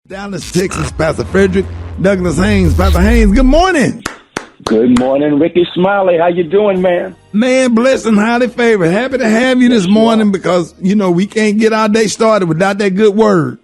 Dallas, Texas, Pastor Frederick, Douglas Haynes. Pastor Haynes, good morning. Good morning, Rickey Smiley. How you doing, man? Man, blessed and highly favored. Happy to have you this morning because, we can't get our day started without that good word.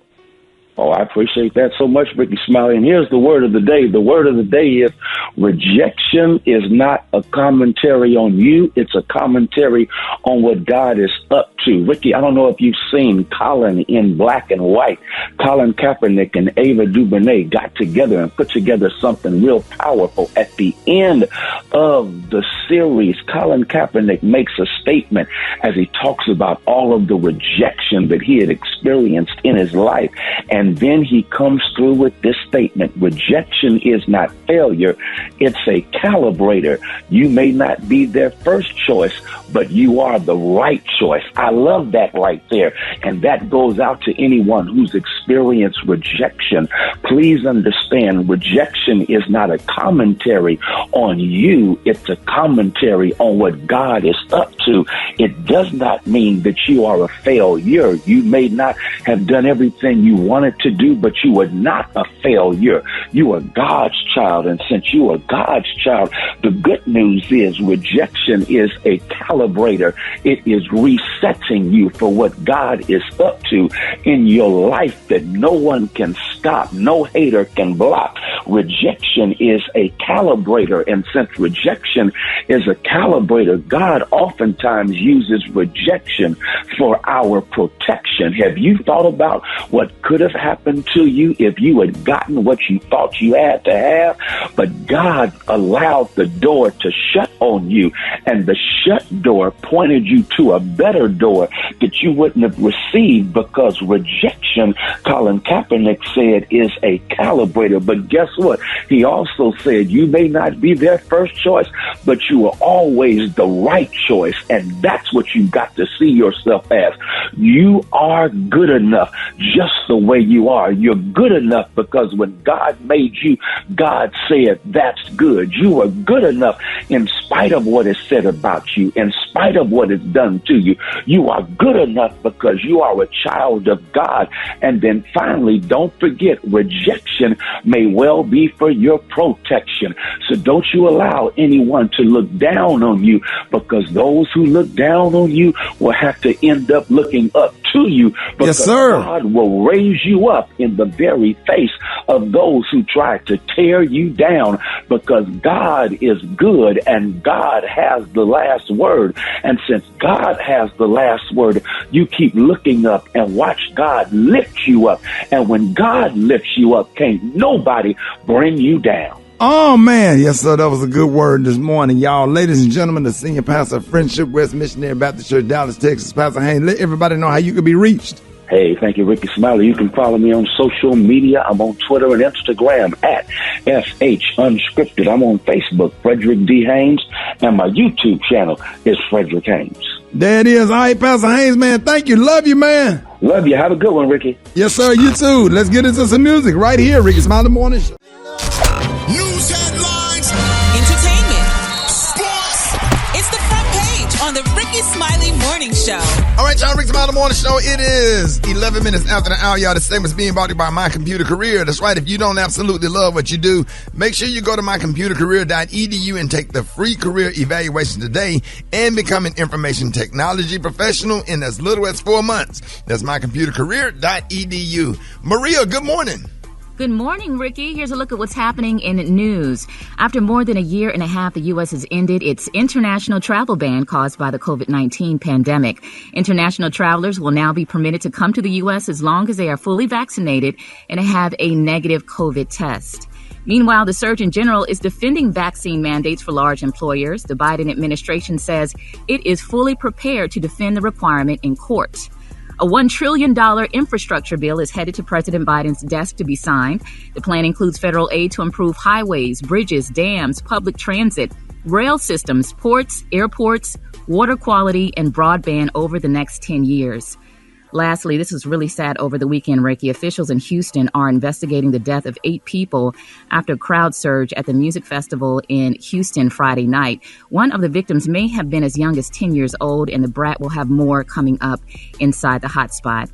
Oh, I appreciate that so much, Rickey Smiley. And here's the word of the day. The word of the day is rejection is not a commentary on you. It's a commentary on what God is up to. Rickey, I don't know if you've seen Colin in Black and White. Colin Kaepernick and Ava DuVernay got together and put together something real powerful. At the end of the series, Colin Kaepernick makes a statement as he talks about all of the rejection that he had experienced in his life. And then he comes through with this statement: rejection is not failure, it's a calibrator. You may not be their first choice, but you are the right choice. I love that right there. And that goes out to anyone who's experienced rejection. Please understand, rejection is not a commentary on you. It's a commentary on what God is up to. It does not mean that you are a failure. You may not have done everything you wanted to do, but you are not a failure. You are God's child. And since you are God's child, the good news is rejection is a calibrator. It is resetting you for what God is up to in your life that no one can stop. No hater can block. Rejection is a calibrator. And since rejection is a calibrator, God oftentimes uses rejection for our protection. Have you thought about what could have happened to you if you had gotten what you thought you had to have? But God allowed the door to shut on you, and the shut door pointed you to a better door that you wouldn't have received, because rejection, Colin Kaepernick said, is a calibrator. But guess what? He also said you may not be their first choice, but you are always the right choice. And that's what you've got to see yourself as. You are good enough just the way you are. You're good enough because when God made you, God said, that's good. You are good enough in spite of what is said about you, in spite of what is done to you. You are good enough because you are a child of God. And then finally, don't forget, rejection may well be for your protection. So don't you allow anyone to look down on you, because those who look down on you will have to end up looking up to you, because yes, sir. God will raise you up in the very face of those who try to tear you down, because God is good and God has the last word. And since God has the last word, you keep looking up and watch God lift you up. And when God lifts you up, can't nobody bring you down. Oh, man. Yes, sir. That was a good word this morning, y'all. Ladies and gentlemen, the senior pastor of Friendship West Missionary Baptist Church, Dallas, Texas, Pastor Haynes. Let everybody know how you can be reached. Hey, thank you, Rickey Smiley. You can follow me on social media. I'm on Twitter and Instagram at FH Unscripted. I'm on Facebook, Frederick D. Haynes, and my YouTube channel is Frederick Haynes. There it is. All right, Pastor Haynes, man. Thank you. Love you, man. Love you. Have a good one, Rickey. Yes, sir. You too. Let's get into some music right here, Rickey Smiley Morning Show. News headlines, entertainment, sports. It's the front page on the Rickey Smiley Morning Show. All right, y'all, Rickey Smiley Morning Show. It is 11 minutes after the hour, y'all. This segment's being brought to you by My Computer Career. That's right. If you don't absolutely love what you do, make sure you go to mycomputercareer.edu and take the free career evaluation today and become an information technology professional in as little as 4 months. That's mycomputercareer.edu. Maria, good morning. Good morning, Ricky. Here's a look at what's happening in news. After more than a year and a half, the U.S. has ended its international travel ban caused by the COVID-19 pandemic. International travelers will now be permitted to come to the U.S. as long as they are fully vaccinated and have a negative COVID test. Meanwhile, the Surgeon General is defending vaccine mandates for large employers. The Biden administration says it is fully prepared to defend the requirement in court. A $1 trillion infrastructure bill is headed to President Biden's desk to be signed. The plan includes federal aid to improve highways, bridges, dams, public transit, rail systems, ports, airports, water quality, and broadband over the next 10 years. Lastly, this was really sad over the weekend, Ricky. Officials in Houston are investigating the death of 8 people after a crowd surge at the music festival in Houston Friday night. One of the victims may have been as young as 10 years old, and the brat will have more coming up inside the hotspot.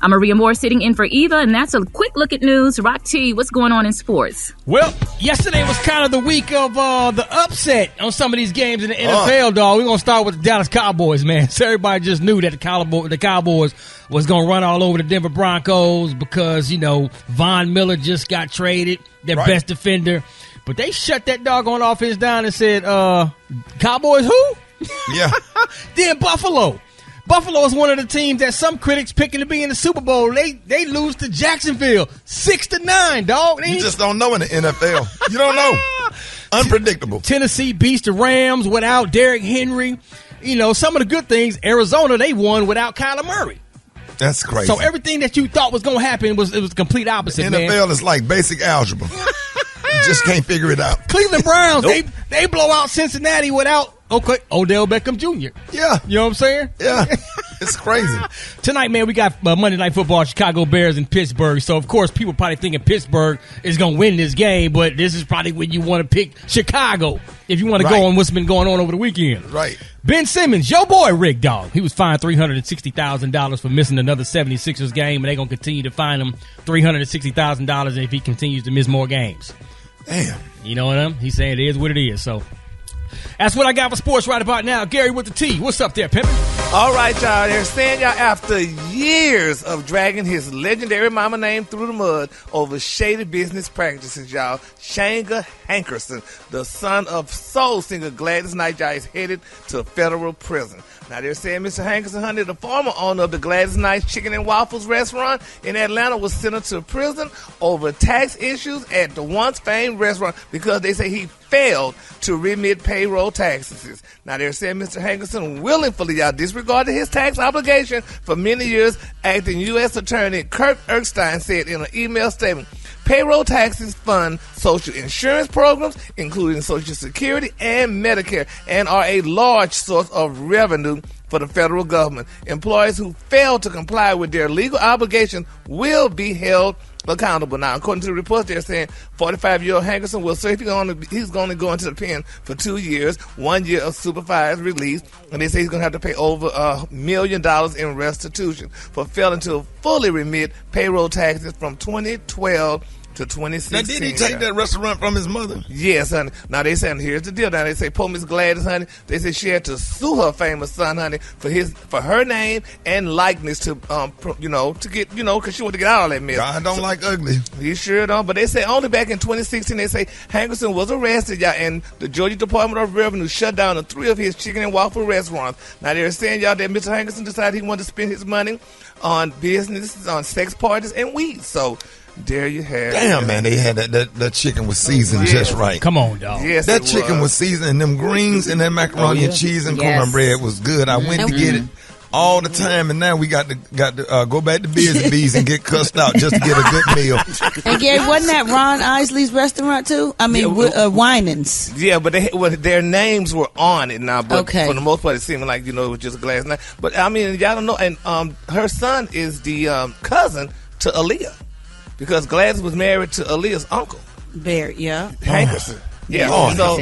I'm Maria Moore sitting in for Eva, and that's a quick look at news. Rock T, what's going on in sports? Well, yesterday was kind of the week of the upset on some of these games in the NFL, dog. We're going to start with the Dallas Cowboys, man. So everybody just knew that the Cowboys was going to run all over the Denver Broncos because, Von Miller just got traded, their best defender. But they shut that doggone offense down and said, Cowboys who? Yeah. Then Buffalo. Buffalo is one of the teams that some critics picking to be in the Super Bowl. They lose to Jacksonville 6-9, dog. You just don't know in the NFL. You don't know. Unpredictable. Tennessee beats the Rams without Derrick Henry. Some of the good things, Arizona, they won without Kyler Murray. That's crazy. So everything that you thought was going to happen was the complete opposite, the NFL man. is like basic algebra. You just can't figure it out. Cleveland Browns, they blow out Cincinnati without Odell Beckham Jr. Yeah. You know what I'm saying? Yeah. It's crazy. Tonight, man, we got Monday Night Football, Chicago Bears and Pittsburgh. So, of course, people probably thinking Pittsburgh is going to win this game, but this is probably when you want to pick Chicago if you want to go on what's been going on over the weekend. Right. Ben Simmons, your boy Rick Dog, he was fined $360,000 for missing another 76ers game, and they're going to continue to fine him $360,000 if he continues to miss more games. Damn. You know what I mean? He's saying it is what it is, so... That's what I got for sports right about now. Gary with the T. What's up there, pimpin'? All right, y'all. They're saying y'all after years of dragging his legendary mama name through the mud over shady business practices, y'all. Shanga Hankerson, the son of soul singer Gladys Knight, y'all, is headed to federal prison. Now, they're saying Mr. Hankerson, honey, the former owner of the Gladys Knight Chicken and Waffles restaurant in Atlanta, was sentenced to prison over tax issues at the once famed restaurant because they say he failed to remit payroll taxes. Now, they're saying Mr. Hankerson willingly disregarded his tax obligation for many years. Acting U.S. Attorney Kirk Erskine said in an email statement, payroll taxes fund social insurance programs, including Social Security and Medicare, and are a large source of revenue for the federal government. Employees who fail to comply with their legal obligations will be held accountable. Now, according to the reports, they're saying 45-year-old Hankerson will serve. He's going to go into the pen for 2 years, 1 year of supervised release, and they say he's going to have to pay over $1 million in restitution for failing to fully remit payroll taxes from 2012 to 2016. Now, did he take that restaurant from his mother? Yes, honey. Now, they saying, here's the deal. Now, they say, poor Miss Gladys, honey, they say she had to sue her famous son, honey, for her name and likeness to, to get, because she wanted to get out of that mess. God don't like ugly. He sure don't. But they say only back in 2016, they say Hankerson was arrested, y'all, and the Georgia Department of Revenue shut down 3 of his chicken and waffle restaurants. Now, they're saying, y'all, that Mr. Hankerson decided he wanted to spend his money on businesses, on sex parties, and weed. So, there you have it. Damn, man, they had that chicken was seasoned just right. Come on, dog. Yes, that chicken was seasoned, and them greens and that macaroni and cheese and cornbread was good. I went to get it all the time, and now we got to go back to Beers and Bees and get cussed out just to get a good meal. And Gary, wasn't that Ron Isley's restaurant too? I mean, Winans. Yeah, but their names were on it now. But for the most part, it seemed like it was just Gladys Knight. But I mean, y'all don't know. And her son is the cousin to Aaliyah, because Gladys was married to Aaliyah's uncle, Barry. Yeah, Hankerson. Yeah, so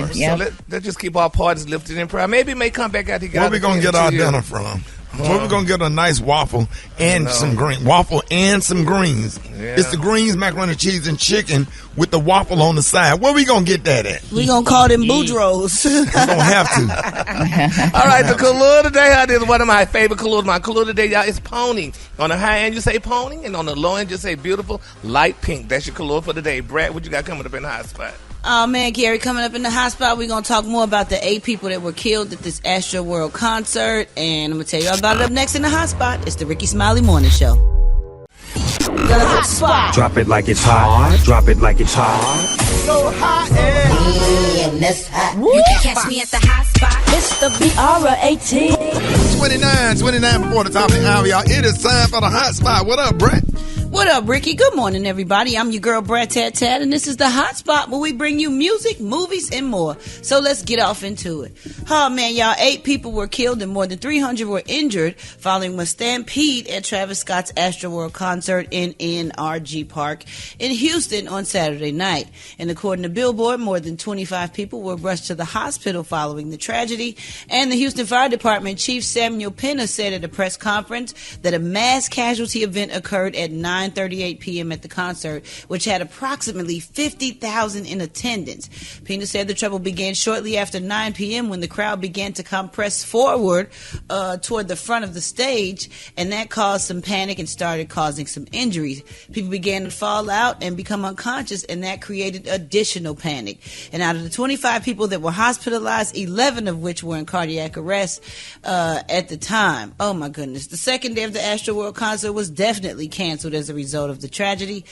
let's just keep our parties lifted in prayer. Maybe it may come back out. Where we gonna get our dinner from? Where we gonna get a nice waffle and some greens? Yeah. It's the greens, macaroni and cheese, and chicken with the waffle on the side. Where we gonna get that at? We gonna call them Boudreaux. We gonna have to. All right, the color today, honey, is one of my favorite colors. My color today, y'all, is pony. On the high end, you say pony, and on the low end, you say beautiful light pink. That's your color for today. Brad, what you got coming up in the hot spot? Oh, man, Gary, coming up in the hot spot, we're going to talk more about the 8 people that were killed at this Astroworld concert, and I'm going to tell you all about it up next in the hot spot. It's the Rickey Smiley Morning Show. The hot spot. Drop it like it's hot. Drop it like it's hot. So hot and that's hot. You can catch me at the hot spot. It's the BR18. 29 before the top of the hour, y'all. It is time for the hot spot. What up, Brett? What up, Ricky? Good morning, everybody. I'm your girl, Brad Tat Tat, and this is the Hot Spot where we bring you music, movies, and more. So let's get off into it. Oh, man, y'all, 8 people were killed and more than 300 were injured following a stampede at Travis Scott's Astroworld concert in NRG Park in Houston on Saturday night. And according to Billboard, more than 25 people were rushed to the hospital following the tragedy. And the Houston Fire Department Chief Samuel Pena said at a press conference that a mass casualty event occurred at 9:38 p.m. at the concert, which had approximately 50,000 in attendance. Pena said the trouble began shortly after 9 p.m. when the crowd began to compress forward toward the front of the stage, and that caused some panic and started causing some injuries. People began to fall out and become unconscious, and that created additional panic. And out of the 25 people that were hospitalized, 11 of which were in cardiac arrest at the time. Oh my goodness. The second day of the Astroworld concert was definitely canceled as a result of the tragedy.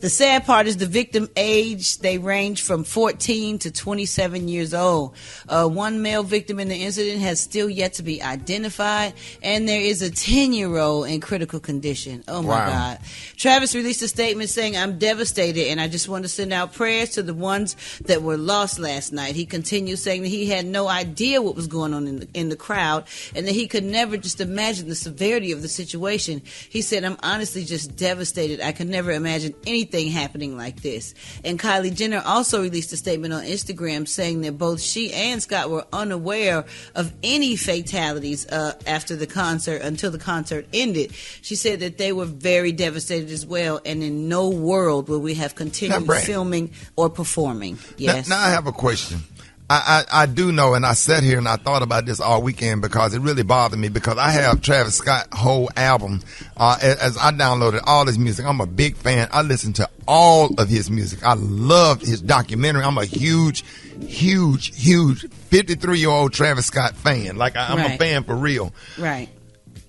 The sad part is the victim age, they range from 14 to 27 years old. One male victim in the incident has still yet to be identified, and there is a 10-year-old in critical condition. Oh my God. Travis released a statement saying, "I'm devastated, and I just want to send out prayers to the ones that were lost last night." He continued saying that he had no idea what was going on in the crowd, and that he could never just imagine the severity of the situation. He said, "I'm honestly just devastated. I could never imagine anything happening like this." And Kylie Jenner also released a statement on Instagram saying that both she and Scott were unaware of any fatalities after the concert, until the concert ended. She said that they were very devastated as well, and in no world will we have continued filming or performing. Yes. Now I have a question. I do know, and I sat here and I thought about this all weekend because it really bothered me, because I have Travis Scott whole album as I downloaded all his music. I'm a big fan. I listen to all of his music. I loved his documentary. I'm a huge 53-year-old Travis Scott fan. Like I'm a fan for real. Right.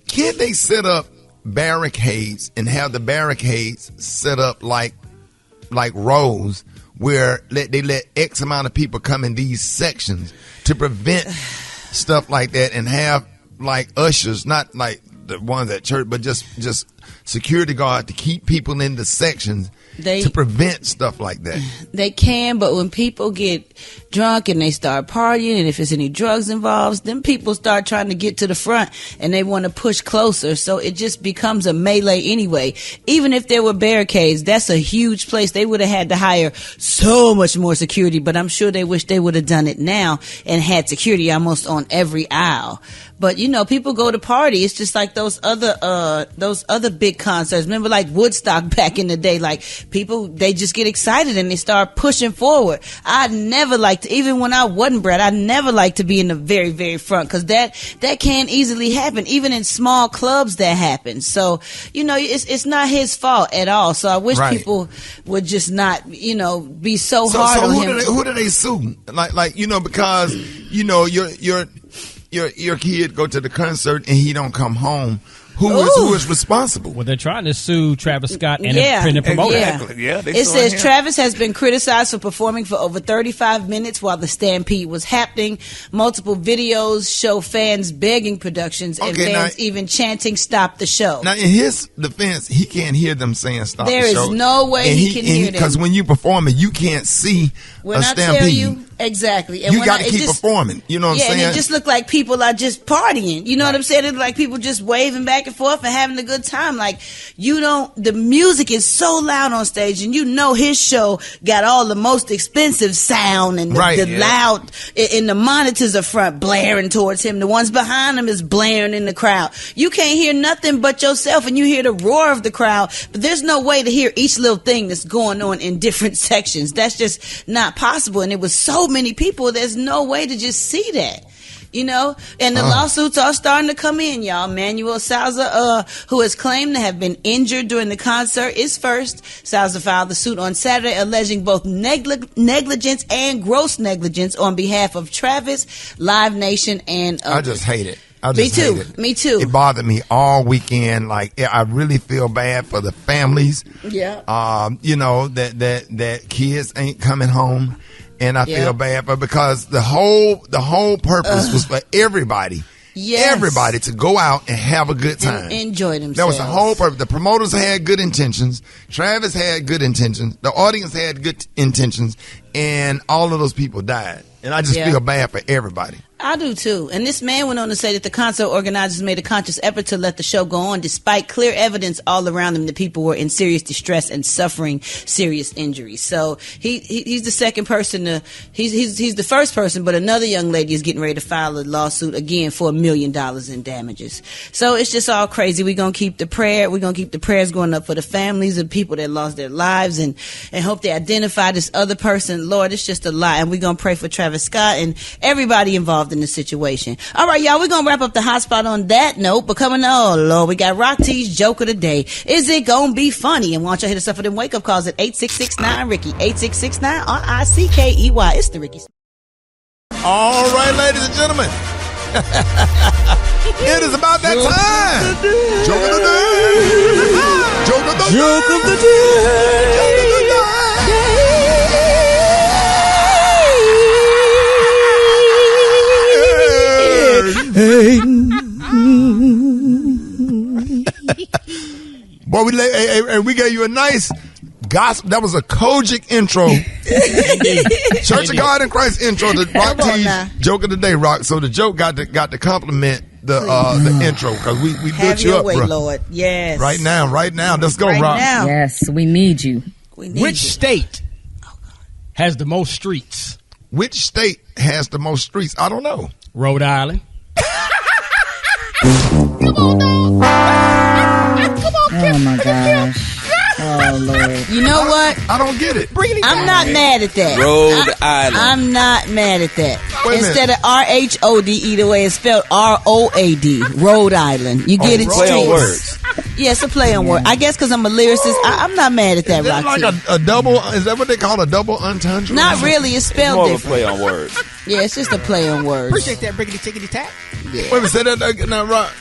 Can they set up barricades and have the barricades set up like rows, where they let X amount of people come in these sections to prevent stuff like that, and have like ushers, not like the ones at church, but just security guard to keep people in the sections to prevent stuff like that? They can, but when people get drunk and they start partying, and if there's any drugs involved, then people start trying to get to the front and they want to push closer. So it just becomes a melee anyway. Even if there were barricades, that's a huge place. They would have had to hire so much more security, but I'm sure they wish they would have done it now and had security almost on every aisle. But you know, people go to party. It's just like those other big concerts. Remember, like Woodstock back in the day. Like people, they just get excited and they start pushing forward. I never liked, even when I wasn't Brad, I never liked to be in the very, very front, because that can easily happen. Even in small clubs, that happens. So you know, it's not his fault at all. So I wish people would just not, you know, be so hard on him. Who do they sue? Like you know, because you know your kid go to the concert and he don't come home. Who is responsible? Well, they're trying to sue Travis Scott and the promoter. Exactly. Yeah, it says Travis has been criticized for performing for over 35 minutes while the stampede was happening. Multiple videos show fans begging productions and fans even chanting "Stop the show." Now, in his defense, he can't hear them saying "Stop the show." There is no way he can hear them, because when you perform it, you can't see a stampede. I tell you, exactly. And you got to keep performing. You know what I'm saying? And it just looked like people are just partying. You know what I'm saying? It looked like people just waving back and forth and having a good time. Like, the music is so loud on stage, and you know his show got all the most expensive sound, and the loud, and the monitors are front blaring towards him. The ones behind him is blaring in the crowd. You can't hear nothing but yourself, and you hear the roar of the crowd, but there's no way to hear each little thing that's going on in different sections. That's just not possible. And it was so many people, there's no way to just see that. You know, and the lawsuits are starting to come in, y'all. Manuel Souza, who has claimed to have been injured during the concert, is first. Souza filed the suit on Saturday, alleging both negligence and gross negligence on behalf of Travis, Live Nation, and others. I just hate it. Me too. It bothered me all weekend. Like, I really feel bad for the families. Yeah. You know, that kids ain't coming home. And I feel bad, but because the whole purpose was for everybody everybody to go out and have a good time. Enjoy themselves. That was the whole purpose. The promoters had good intentions. Travis had good intentions. The audience had good intentions. And all of those people died. And I just feel bad for everybody. I do too. And this man went on to say that the concert organizers made a conscious effort to let the show go on despite clear evidence all around them that people were in serious distress and suffering serious injuries. So he's the second person he's the first person, but another young lady is getting ready to file a lawsuit again for $1 million in damages. So it's just all crazy. We're gonna keep the prayers going up for the families of people that lost their lives and hope they identify this other person. Lord, it's just a lot. And we're gonna pray for Travis Scott and everybody involved in the situation. All right, y'all, we're gonna wrap up the hot spot on that note. But coming on, Lord, we got Rock T's joke of the day. Is it gonna be funny? And why don't y'all hit us up for them wake up calls at 866-9-RICKY, 866-9 RICKEY. It's the Rickey. All right, ladies and gentlemen. It is about that time. Joke of the day. Joke of the day. Joke of the day. Joke of the day. Boy, we gave you a nice gospel. That was a Kojic intro. Church of God in Christ intro to Rock T's joke of the day, Rock. So the joke got to compliment the intro because we built you up, bro. Lord. Yes. Right now. Let's go, Rock. Now. Yes, we need you. Which state has the most streets? Which state has the most streets? I don't know. Rhode Island. Oh my gosh. Oh Lord. You know what? I don't get it. I'm not mad at that. Rhode Island. I'm not mad at that. Wait a Instead of RHOD, the way it's spelled ROAD. Rhode Island. You get it? Play on words. Yeah, it's a play on word. I guess because I'm a lyricist, I'm not mad at that, Is that Rock like T. a double? Is that what they call a double entendre? Not really. It's spelled More of a different. play on words. Yeah, it's just a play on words. Appreciate that brickety tickety tack. Wait a minute, say that now, Rock.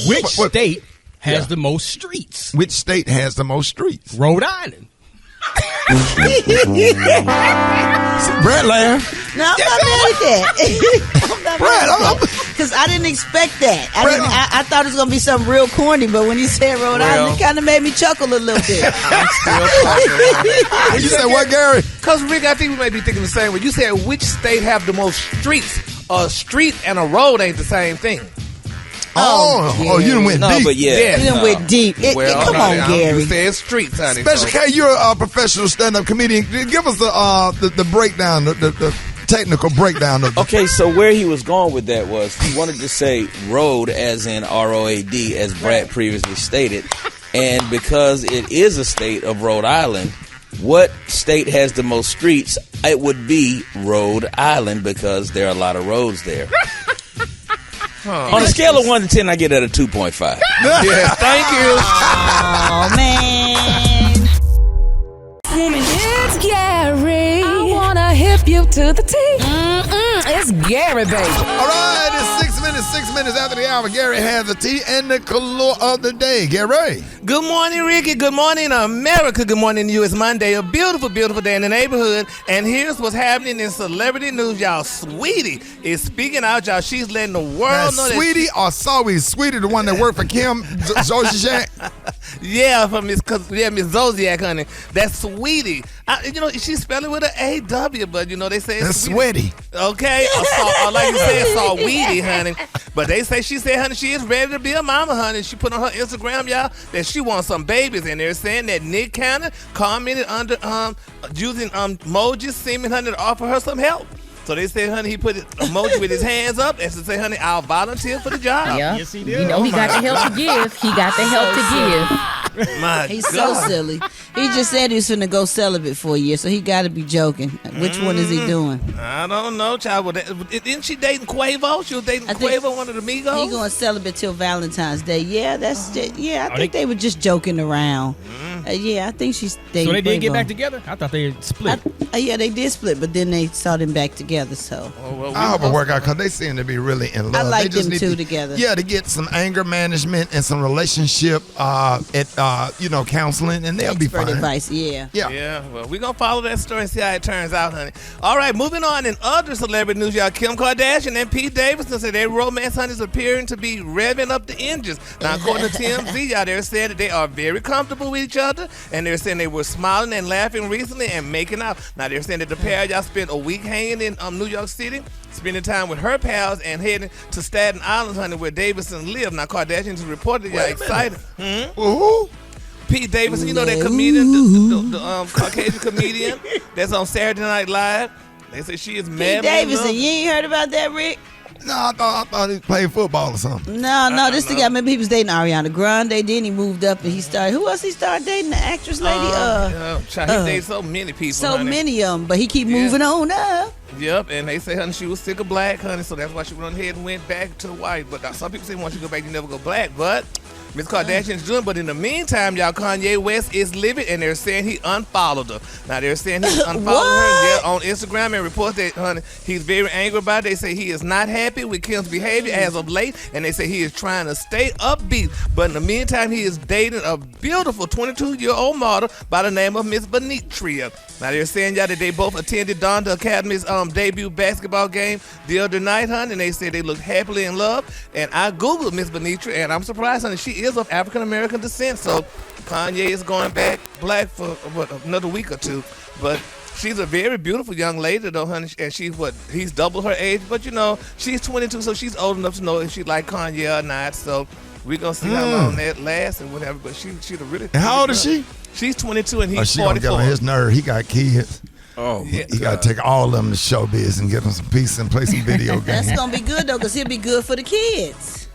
Which state has the most streets? Which state has the most streets? Rhode Island. Brad laugh. No, I'm not mad at that. I'm not mad because I didn't expect that. I thought it was gonna be something real corny, but when you said Rhode Island, it kind of made me chuckle a little bit. I'm still talking. You said what, Gary? Because, Rick, I think we may be thinking the same way. You said which state have the most streets? A street and a road ain't the same thing. Oh, you done went deep. But yeah. You done went deep. Come on, Gary. You said streets, honey. Special K, you're a professional stand-up comedian. Give us the breakdown, the technical breakdown of Okay, so where he was going with that was he wanted to say road as in ROAD, as Brad previously stated. And because it is a state of Rhode Island, what state has the most streets? It would be Rhode Island because there are a lot of roads there. On a scale of 1 to 10, I get it at a 2.5. Yeah, thank you. Oh, man. It's Gary. I wanna hip you to the T. It's Gary, baby. All right, it's 6 minutes after the hour. Gary has the tea and the color of the day. Gary. Good morning, Ricky. Good morning, America. Good morning to you. It's Monday, a beautiful, beautiful day in the neighborhood. And here's what's happening in celebrity news, y'all. Sweetie is speaking out, y'all. She's letting the world know that. Sweetie or Zoe? Sweetie, the one that worked for Kim Zolciak? Yeah, for Miss Zolciak, honey. That's Sweetie. She spelled it with an A-W, but, they say it's sweaty. Okay, like you said, Saweetie, honey. But she said, honey, she is ready to be a mama, honey. She put on her Instagram, y'all, that she wants some babies. And they're saying that Nick Cannon commented under using emojis, seeming, honey, to offer her some help. So they say, honey, he put an emoji with his hands up and to say, honey, I'll volunteer for the job. Yeah. Yes, he did. He got the help to give. He got the help to give. He's so silly. He just said he was finna go celibate for a year, so he got to be joking. Which one is he doing? I don't know, child. Isn't she dating Quavo? She was dating Quavo, one of the Migos? He going celibate till Valentine's Day. Yeah, I think they were just joking around. Yeah, I think she's. So they did get back together? I thought they split. Yeah, they did split, but then they saw them back together. So I hope it work out because they seem to be really in love. I like they just them need together. Yeah, to get some anger management and some relationship counseling, and they'll be fine. Advice, yeah. Well, we're gonna follow that story and see how it turns out, honey. All right, moving on in other celebrity news, y'all. Kim Kardashian and Pete Davidson said their romance, honey, is appearing to be revving up the engines. Now, according to TMZ, y'all, they're saying that they are very comfortable with each other, and they're saying they were smiling and laughing recently and making out. Now, they're saying that the pair of y'all spent a week hanging in New York City, spending time with her pals, and heading to Staten Island, honey, where Davidson lived. Now, Kardashian just reported y'all excited. Pete Davidson, you know that comedian, the Caucasian comedian that's on Saturday Night Live. They say she is mad. Pete Davidson, you ain't heard about that, Rick? No, I thought he played football or something. No, this the guy. Maybe he was dating Ariana Grande. Then he moved up and he started. Who else he started dating? The actress lady. He dated so many people. So honey. many of them, but he keep moving on up. Yep, and they say, honey, she was sick of black, honey, so that's why she went ahead and went back to white. But some people say once you go back, you never go black. But Miss Kardashian's doing, but in the meantime, y'all, Kanye West is livid, and they're saying he unfollowed her. Now, they're saying he unfollowed her on Instagram and reports that, honey, he's very angry about it. They say he is not happy with Kim's behavior as of late, and they say he is trying to stay upbeat. But in the meantime, he is dating a beautiful 22-year-old model by the name of Miss Benitria. Now, they're saying, y'all, that they both attended Donda Academy's debut basketball game the other night, honey, and they said they looked happily in love. And I Googled Miss Benitria, and I'm surprised, honey, she is of African-American descent, so Kanye is going back black for another week or two. But she's a very beautiful young lady, though, honey, and he's double her age, but, she's 22, so she's old enough to know if she like Kanye or not, so we're going to see how long that lasts and whatever, but she's a really... And how old is she? She's 22 and he's 44. She gonna get on his nerve. He got kids. Oh, he got to take all of them to showbiz and get them some peace and play some video games. That's going to be good, though, because he'll be good for the kids.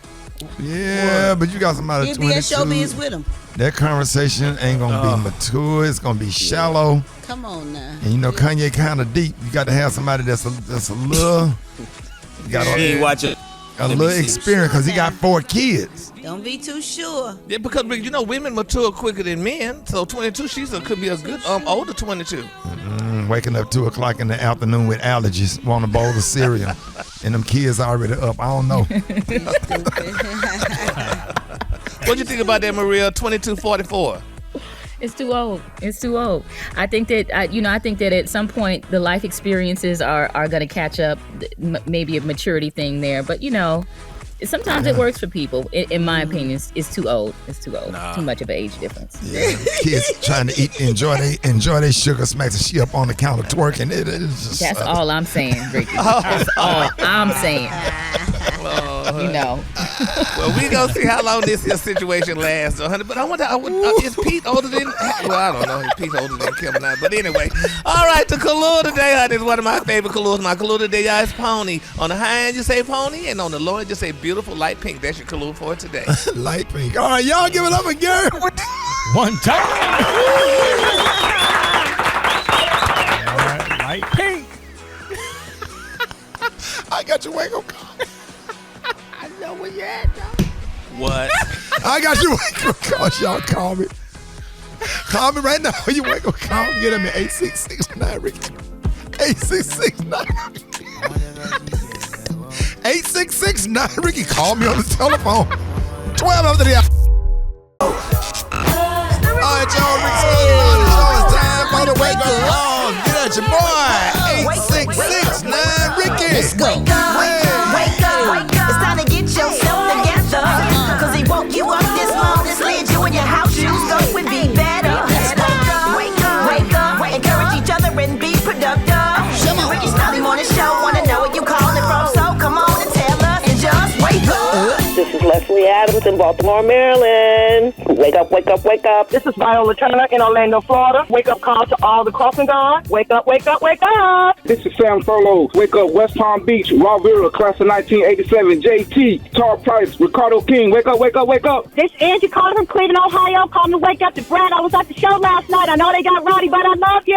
Yeah, but you got somebody he'll 22. He'll be at showbiz with him. That conversation ain't going to be mature. It's going to be shallow. Come on now. And Kanye kind of deep. You got to have somebody that's a little... You got a little experience because he got 4 kids. Don't be too sure. Yeah, because women mature quicker than men. So 22, could be a good older 22. Waking up 2 o'clock in the afternoon with allergies, want a bowl of cereal, and them kids already up. I don't know. What you think about that, Maria? 22-44. It's too old. It's too old. I think that I think that at some point the life experiences are going to catch up. Maybe a maturity thing there, but sometimes it works for people. In my opinion, it's too old. It's too old. Nah. Too much of an age difference. Yeah, kids trying to enjoy their sugar smacks, and she up on the counter twerking. That's all I'm saying, Ricky. That's all I'm saying. Well, we gonna see how long this situation lasts, honey. But I wonder, is Pete older than? Well, I don't know if Pete's older than Kim or not. But anyway, all right. The Kahlua today, honey, is one of my favorite Kahluas. My Kahlua today, y'all, is pony. On the high end, you say pony, and on the low end, you say beautiful light pink. That's your Kahlua for today. Light pink. All right, y'all, give it up again. One time. All right, light pink. I got your wake up call. I know where you at, though. What? I got your wake up call. Y'all call me. Call me right now. You wake up call. Get him at 8669 Ricky. 8669. 8669 Ricky. Call me on the telephone. 12 after the hour. All right, y'all. Ricky Smiley on the show. It's time for the wake up call. Get at your boy. 8669 Ricky. Let's go. Wake up. It's time to get yourself together. Cause he woke you up this morning, slid you in your house shoes, so it would be better. Wake up. Encourage each other and be productive. Rickey Smiley Morning Show, wanna know where you calling from, so come on and tell us and just wake up. This is Leslie Adams in Baltimore, Maryland. Wake up, wake up, wake up. This is Viola Turner in Orlando, Florida. Wake up call to all the crossing guards. Wake up, wake up, wake up. This is Sam Furlow. Wake up, West Palm Beach. Raw Vera, class of 1987. JT, Tar Price, Ricardo King. Wake up, wake up, wake up. This is Angie calling from Cleveland, Ohio. Calling to wake up to Brad. I was at the show last night. I know they got rowdy, but I love you.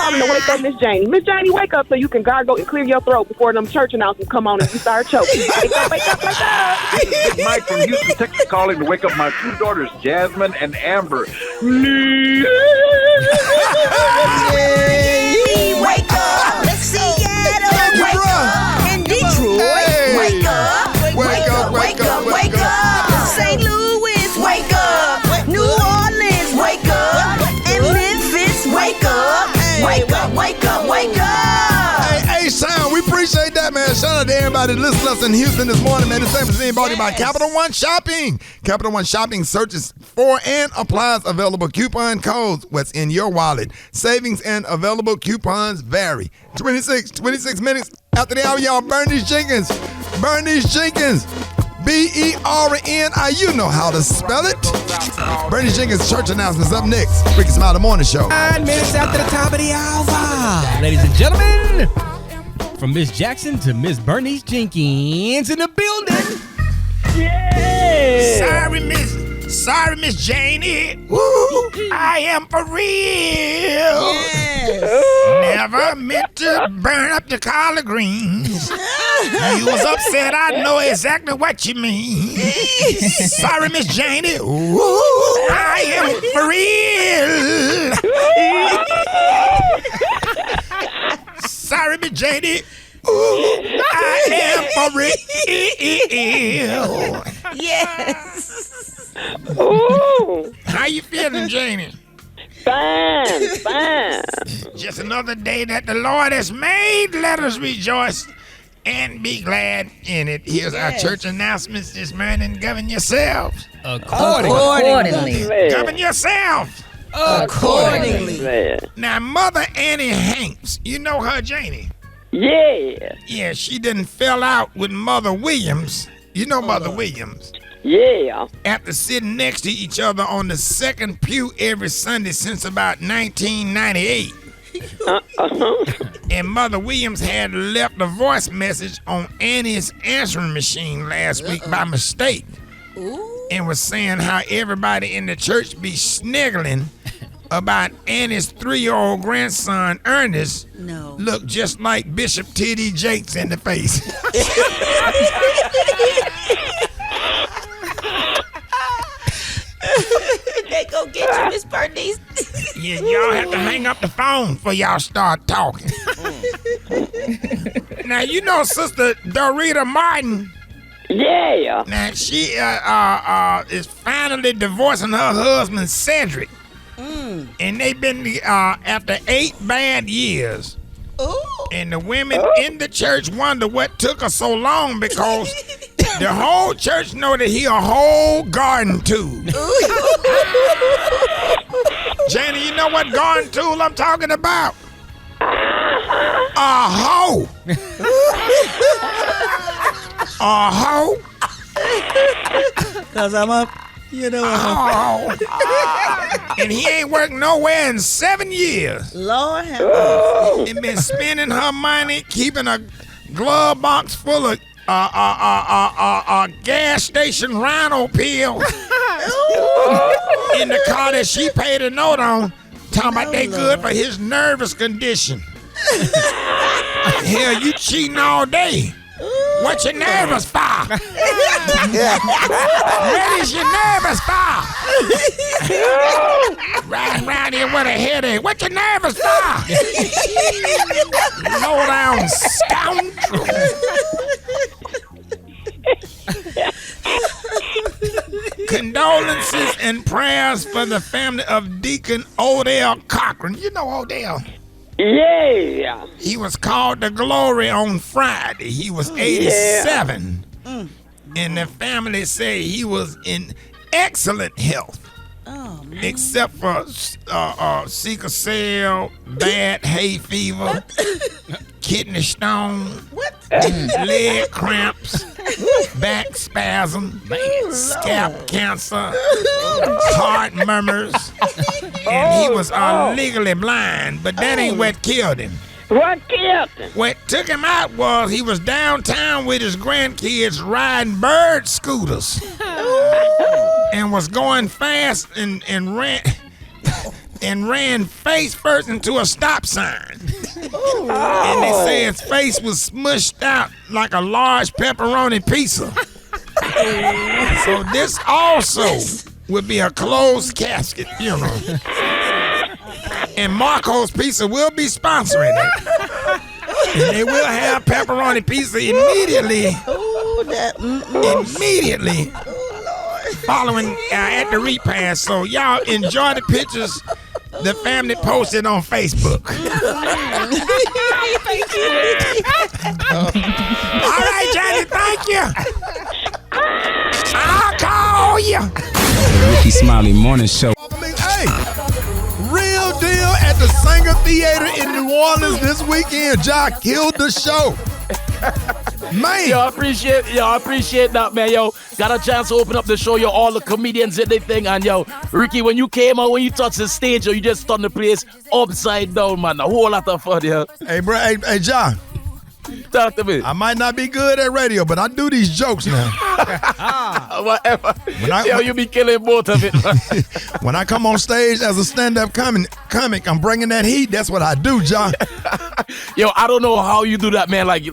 calling to wake up Miss Janie. Miss Janie, wake up so you can gargle and clear your throat before them church announcements come on and you start choking. Wake up, wake up, wake up. This is Mike from Houston, Texas, calling to wake up my two daughters, Jasmine and Amber. Wake up. Seattle, wake up. In Detroit, wake up. Wake up, wake up, wake up. St. Louis, wake up. New Orleans, wake up. And Memphis, wake up. Wake up, wake up, wake up. Hey, Sean, we appreciate that, man. Shout out to everybody that listened to us in Houston this morning, man. This segment is being brought to you by Capital One Shopping. Capital One Shopping searches for and applies available coupon codes. What's in your wallet? Savings and available coupons vary. 26 minutes after the hour, y'all. Bernice Jenkins. Berni. You know how to spell it. Bernice Jenkins' church announcements up next. Rickey Smiley Morning Show. 9 minutes after the top of the hour. Ladies and gentlemen, from Miss Jackson to Miss Bernice Jenkins in the building. Yeah. Sorry, Miss Janie. Woo. I am for real. Yes. Never meant to burn up the collard greens. You was upset. I know exactly what you mean. Sorry, Miss Janie. Woo. I am for real. Sorry, Miss Janie. Ooh, I am for real. Yes. Ooh. How you feeling, Janie? Fine. Just another day that the Lord has made. Let us rejoice and be glad in it. Here's our church announcements this morning. Govern yourselves. Accordingly. Govern yourself. Accordingly. Now, Mother Annie Hanks, you know her, Janie? Yeah. Yeah, she didn't fell out with Mother Williams. You know Mother Williams? Yeah. After sitting next to each other on the second pew every Sunday since about 1998. And Mother Williams had left a voice message on Annie's answering machine last week by mistake. Ooh. And was saying how everybody in the church be sniggling about Annie's 3-year-old grandson, Ernest, looked just like Bishop T.D. Jakes in the face. They go get you, Miss Bernice. Yeah, y'all have to hang up the phone before y'all start talking. Now, you know Sister Dorita Martin. Yeah. Now, she is finally divorcing her husband, Cedric. And they've been, after 8 bad years. Ooh. And the women in the church wonder what took her so long because the whole church know that he a whole garden tool. Janie, you know what garden tool I'm talking about? A hoe. A hoe. Cause I'm up. You know what? And he ain't worked nowhere in 7 years. Lord have mercy. And been spending her money keeping a glove box full of gas station rhino pill in the car that she paid a note on, talking about they good for his nervous condition. Hell, you cheating all day. What you nervous for? What is you nervous for? Riding around here with a headache. What you nervous for? Low down scoundrel. Condolences and prayers for the family of Deacon Odell Cochran. You know Odell? Yeah. He was called to glory on Friday. He was 87. Yeah. And the family say he was in excellent health. Oh, man. Except for sickle cell, bad hay fever, kidney stone, leg cramps, back spasm, scalp cancer, heart murmurs, and he was legally blind, but that ain't what killed him. What killed him? What took him out was he was downtown with his grandkids riding bird scooters and was going fast and ran and ran face first into a stop sign. And they say his face was smushed out like a large pepperoni pizza. So this also would be a closed casket funeral. And Marco's Pizza will be sponsoring it. And they will have pepperoni pizza immediately following at the repast. So y'all enjoy the pictures the family posted on Facebook. All right, Johnny, thank you. I'll call you. Rickey Smiley Morning Show. Hey, real deal at the Sanger Theater in New Orleans this weekend. Ja killed the show. Man. Yo, I appreciate that, man. Yo, got a chance to open up the show, yo, all the comedians and everything. And yo, Ricky, when you came out, when you touched the stage, yo, you just turned the place upside down, man. A whole lot of fun, yo. Hey, bro, hey, John. Talk to me. I might not be good at radio, but I do these jokes now. Whatever. Yo, you be killing both of it. When I come on stage as a stand-up comic, I'm bringing that heat. That's what I do, John. Yo, I don't know how you do that, man. Like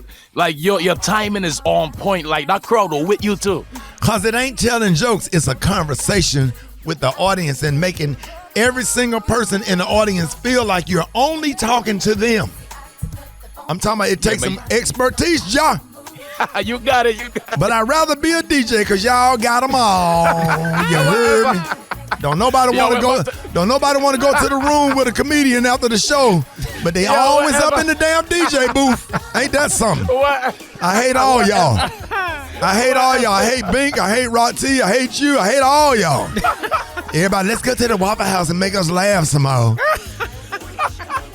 your timing is on point. Like that crowd will with you too. Cause it ain't telling jokes. It's a conversation with the audience and making every single person in the audience feel like you're only talking to them. I'm talking about it takes some expertise, John. You got it. But I'd rather be a DJ because y'all got them all. You heard me? Don't nobody want to go to the room with a comedian after the show, but they always up in the damn DJ booth. Ain't that something? I hate all y'all. I hate Bink. I hate Rod T. I hate you. I hate all y'all. Everybody, let's go to the Waffle House and make us laugh some more.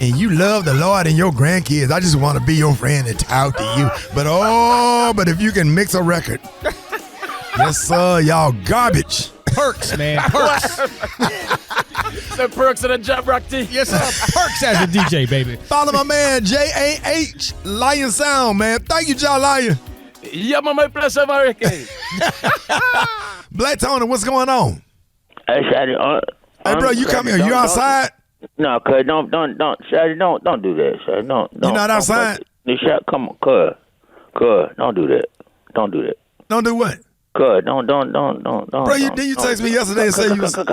And you love the Lord and your grandkids. I just want to be your friend and talk to you. But if you can mix a record. Yes, sir, y'all garbage. Perks, man. Perks. The perks of the job, Rock T. Yes, sir. Perks as a DJ, baby. Follow my man, J-A-H, Lion Sound, man. Thank you, John Lion. Yeah, my pleasure, Ricky. Black Tony, what's going on? Hey, Shady, hey, bro, you come here. You outside? No, cuz don't, Shady, don't do that, Shady. Don't. You not outside? Come on, cuz, don't do that. Don't do that. Don't do what? Cuz, don't. Bro, you text me yesterday and say you was... Cuz,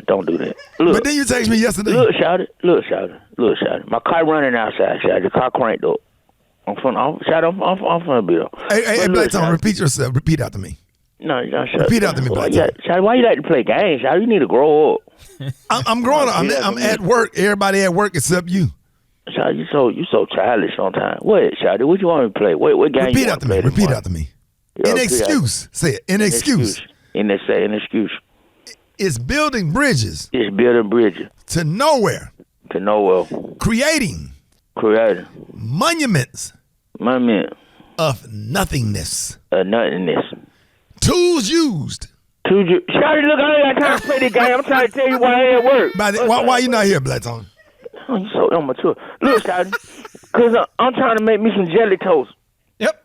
don't do that. Look, but then you text me yesterday. Look, Shady. My car running outside, Shady. The car cranked up. I'm finna be up. Hey, Black Tone, repeat yourself. Repeat after me. No, you don't shut Repeat after me, Black Tone. Shady, why you like to play games, Shady? You need to grow up. I'm growing up. I'm at work. Everybody at work except you. Shady, you so childish sometimes. What, Shady? What you want me to play? What game Repeat you want to play? Repeat after me. An excuse. Say it. An excuse. An excuse. It's building bridges. It's building bridges. To nowhere. Creating. Monuments. Of nothingness. Tools used. Shawty, look, I ain't trying to play the game. I'm trying to tell you why I ain't at work. Why you not here, Black Tone? Oh, you so immature. Look, Shawty, because I'm trying to make me some jelly toast. Yep.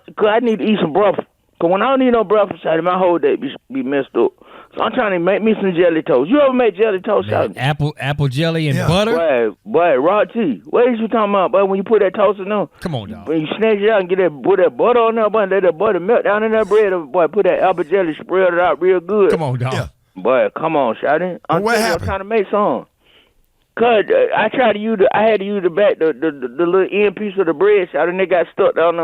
Because I need to eat some breakfast. Because when I don't eat no breakfast, Shawty, my whole day be messed up. So I'm trying to make me some jelly toast. You ever make jelly toast, Shawty? Apple jelly and butter? Boy, Rod T, what is you talking about, boy, when you put that toast in there? Come on, dog. When you snatch it out and put that butter on there, boy, and let that butter melt down in that bread, boy, put that apple jelly, spread it out real good. Come on, dog. Yeah. Boy, come on, Shawty. I'm trying to make some. Cause I had to use the back, the little end piece of the bread, Shawty, and they got stuck down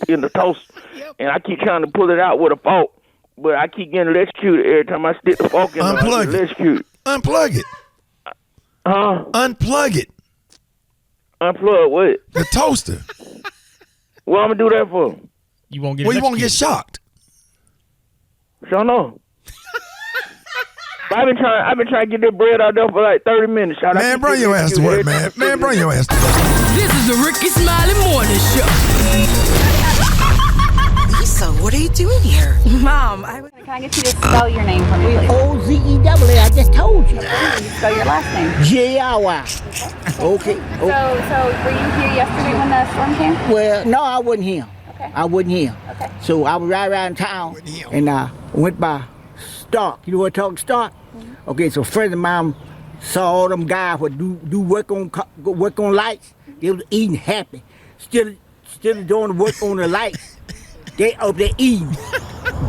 in the toast. And I keep trying to pull it out with a fork. But I keep getting electrocuted every time I stick the fork in. Electrocuted. Unplug it. Huh? Unplug it. Unplug what? The toaster. What I'm gonna do that for? You won't get. Well, you won't get shocked. Sure no. I've been trying to get that bread out there for like 30 minutes. Man, bring your ass to work, man. Man, bring your ass to work. This is the Rickey Smiley Morning Show. Lisa, what are you doing here? Mom, can I get you to spell your name for me, please? O-Z-E-W, I just told you. Can you spell your last name? J-I-Y. Okay. So were you here yesterday when the storm came? Well, no, I wasn't here. Okay. I wasn't here. Okay. So I was right around town, and I went by Stark. You know what talking Stark? Mm-hmm. Okay, so friends of mine saw all them guys who do work on lights. They was eating happy. Still doing work on the lights. They up there eating.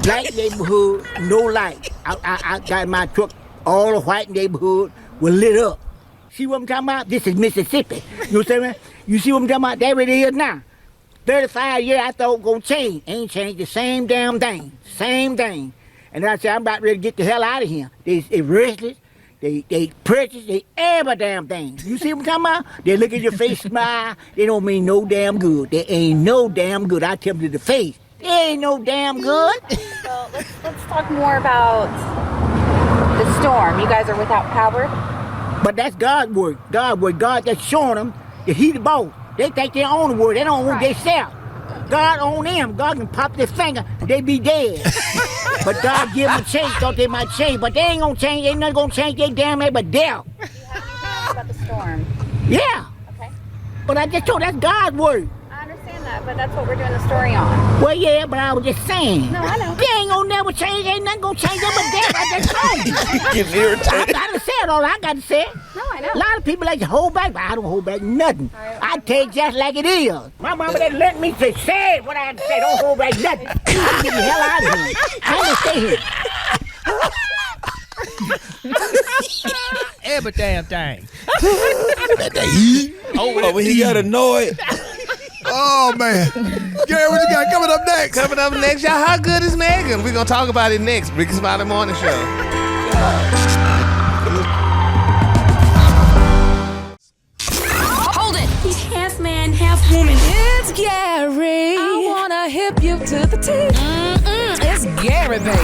Black neighborhood, no light. I got my truck. All the white neighborhood was lit up. See what I'm talking about? This is Mississippi. You know what I'm saying? You see what I'm talking about? That what it is now. 35 years I thought it was going to change. Ain't changed the same damn thing. Same thing. And I said, I'm about ready to get the hell out of here. They restless. They precious. They every damn thing. You see what I'm talking about? They look at your face, smile. They don't mean no damn good. They ain't no damn good. I tell them to the face. They ain't no damn good. So let's talk more about the storm. You guys are without power? But that's God's work. God that's showing them that He the boss. They think they own the world. They don't own themselves. God own them. God can pop their finger. They be dead. But God give them a change. Thought they might change. But they ain't gonna change. Ain't nothing gonna change. They damn but death. About the storm. Yeah. Okay. But I just told that's God's word. I understand that, but that's what we're doing the story on. Well, yeah, but I was just saying. No, I know. They ain't gonna never change. Ain't nothing gonna change them but death. I just told you. Get irritated. I done said all I got to say. No, I know. A lot of people like to hold back, but I don't hold back nothing. I tell you just like it is. My mama didn't let me say what I had to say. Don't hold back nothing. I'm getting the hell out of here. I ain't gonna stay here. Every damn thing. Oh, he got annoyed. Oh, man. Gary, what you got coming up next? Coming up next, y'all, how good is Megan? We're going to talk about it next. Rickey Smiley Morning Show. Hold it. He's half man, half woman. It's Gary. I wanna hip you to the T. It's Gary, baby.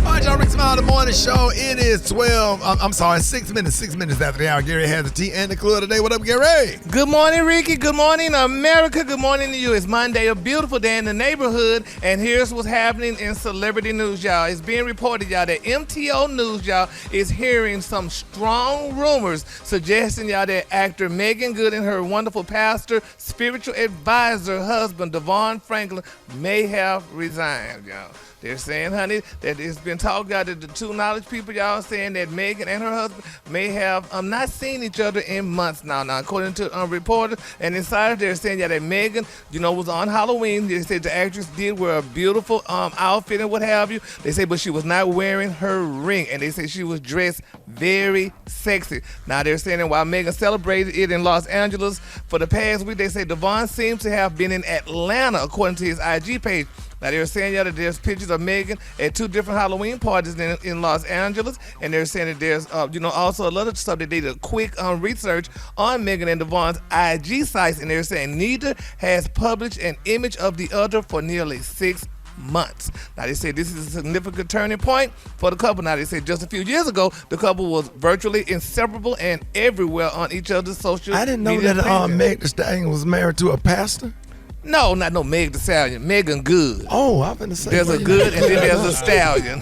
All right, y'all, Rickey Smiley Morning Show. It is 6 minutes after the hour. Gary has the tea and the clue of the day. What up, Gary? Good morning, Ricky. Good morning, America. Good morning to you. It's Monday, a beautiful day in the neighborhood, and here's what's happening in celebrity news, y'all. It's being reported, y'all, that MTO News, y'all, is hearing some strong rumors suggesting, y'all, that actor Megan Good and her wonderful pastor, spiritual advisor, husband, Devon Franklin, may have resigned, y'all. They're saying, honey, that it's been talked out that the two knowledge people, y'all, saying that Megan and her husband may have not seen each other in months now. Now, according to reporters and insiders, they're saying that Megan, was on Halloween. They said the actress did wear a beautiful outfit and what have you. They say, but she was not wearing her ring, and they say she was dressed very sexy. Now, they're saying that while Megan celebrated it in Los Angeles for the past week, they say Devon seems to have been in Atlanta, according to his IG page. Now, they're saying, y'all, that there's pictures of Megan at two different Halloween parties in Los Angeles. And they're saying that there's, also a lot of stuff that they did a quick research on Megan and Devon's IG sites. And they're saying neither has published an image of the other for nearly 6 months. Now, they say this is a significant turning point for the couple. Now, they say just a few years ago, the couple was virtually inseparable and everywhere on each other's social media. I didn't know that Meg Thee Stallion was married to a pastor. No, not no Meg Thee Stallion. Megan Good. Oh, I'm going to say. There's a good and then there's a stallion.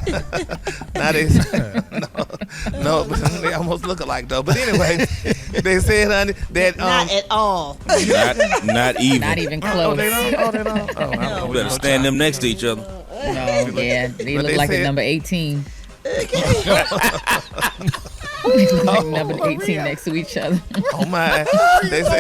Now they no, but they almost look alike though. But anyway, they said, honey, that not at all. Not even. Not even close. They don't. You better stand them next to each other. No, yeah, they look like a number 18. Like number 18 next to each other. Oh my! They say,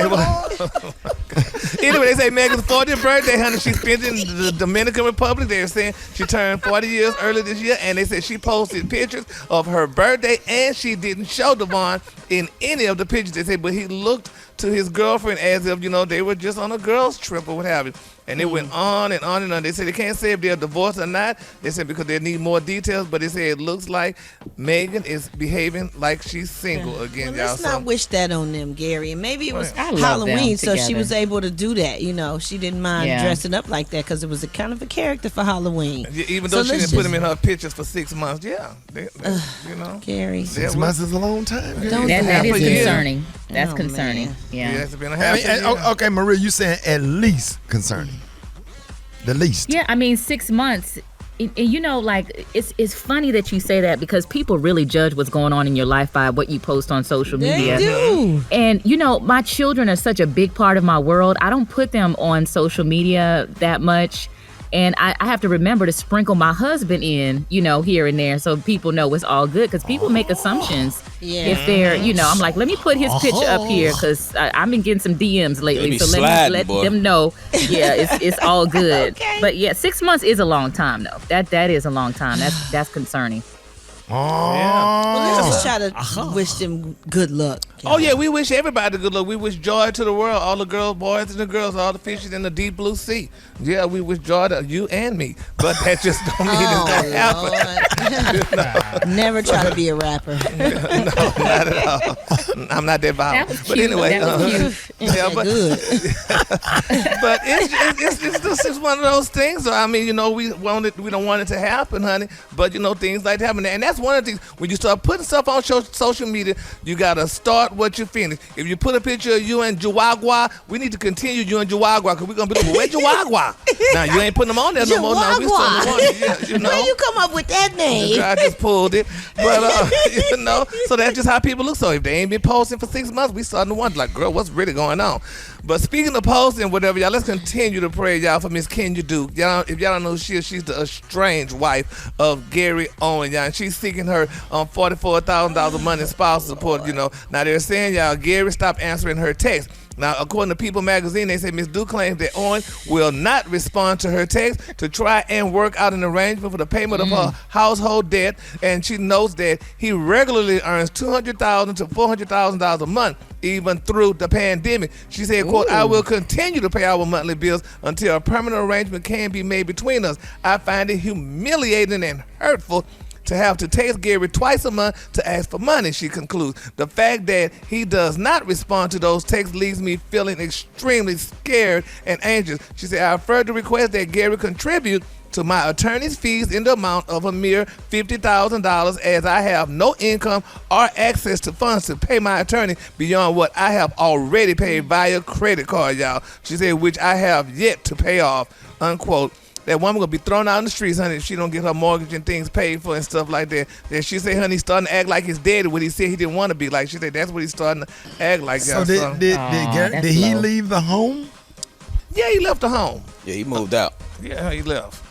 anyway, they say Megan's 40th birthday, honey, she spent in the Dominican Republic. They're saying she turned 40 years earlier this year, and they said she posted pictures of her birthday, and she didn't show Devon in any of the pictures. They say, but he looked to his girlfriend as if, they were just on a girls' trip or what have you. And it went on and on and on. They said they can't say if they're divorced or not. They said because they need more details, but they say it looks like Megan is behaving like she's single again, well, y'all. Let's not wish that on them, Gary. And maybe it was I Halloween, so she was able to do that. She didn't mind dressing up like that because it was a kind of a character for Halloween. Yeah, even though she didn't put him in her pictures for 6 months. Yeah. Gary. 6 months is a long time. That is concerning. That's concerning. Man. Yeah. It's been a half a year. Okay, Maria, you saying at least concerning. The least. Yeah, 6 months. It's funny that you say that because people really judge what's going on in your life by what you post on social media. They do. And, my children are such a big part of my world. I don't put them on social media that much. And I have to remember to sprinkle my husband in, here and there so people know it's all good. Because people make assumptions if they're, I'm like, let me put his picture up here because I've been getting some DMs lately. So let them know, it's all good. Okay. But 6 months is a long time, though. That is a long time. That's concerning. Well, let's just try to wish them good luck. Oh, yeah, we wish everybody good luck. We wish joy to the world, all the girls, boys and the girls, all the fishes in the deep blue sea. Yeah, we wish joy to you and me. But that just don't mean it's going to happen. Never try to be a rapper. No, not at all. I'm not that violent. But anyway. But it's one of those things. I mean, we don't want it to happen, honey. But, things like that happen. And that's one of the things. When you start putting stuff on social media, you got to start what you finish. If you put a picture of you and Chihuahua, we need to continue you and Chihuahua because we're going to be like, where's Chihuahua? Now, you ain't putting them on there no more. No, we starting to Where you come up with that name? I just pulled it. But, so that's just how people look. So if they ain't been posting for 6 months, we starting to wonder, like, girl, what's really going on? But speaking of posting, whatever, y'all, let's continue to pray, y'all, for Miss Kenya Duke. If y'all don't know who she is, she's the estranged wife of Gary Owen, y'all. And she's seeking her $44,000 a month in spousal support, Now, they're saying, y'all, Gary stopped answering her text. Now, according to People magazine, they say Ms. Duke claims that Owen will not respond to her text to try and work out an arrangement for the payment of her household debt, and she notes that he regularly earns $200,000 to $400,000 a month, even through the pandemic. She said, quote, I will continue to pay our monthly bills until a permanent arrangement can be made between us. I find it humiliating and hurtful to have to text Gary twice a month to ask for money, she concludes. The fact that he does not respond to those texts leaves me feeling extremely scared and anxious. She said, I further request that Gary contribute to my attorney's fees in the amount of a mere $50,000 as I have no income or access to funds to pay my attorney beyond what I have already paid via credit card, y'all. She said, which I have yet to pay off, unquote. That woman gonna be thrown out in the streets, honey, if she don't get her mortgage and things paid for and stuff like that. Then she say, honey, he's starting to act like his daddy, what he said he didn't want to be like. She said that's what he's starting to act like. So did he leave the home? Yeah, he left the home. Yeah, he moved out. Yeah, he left.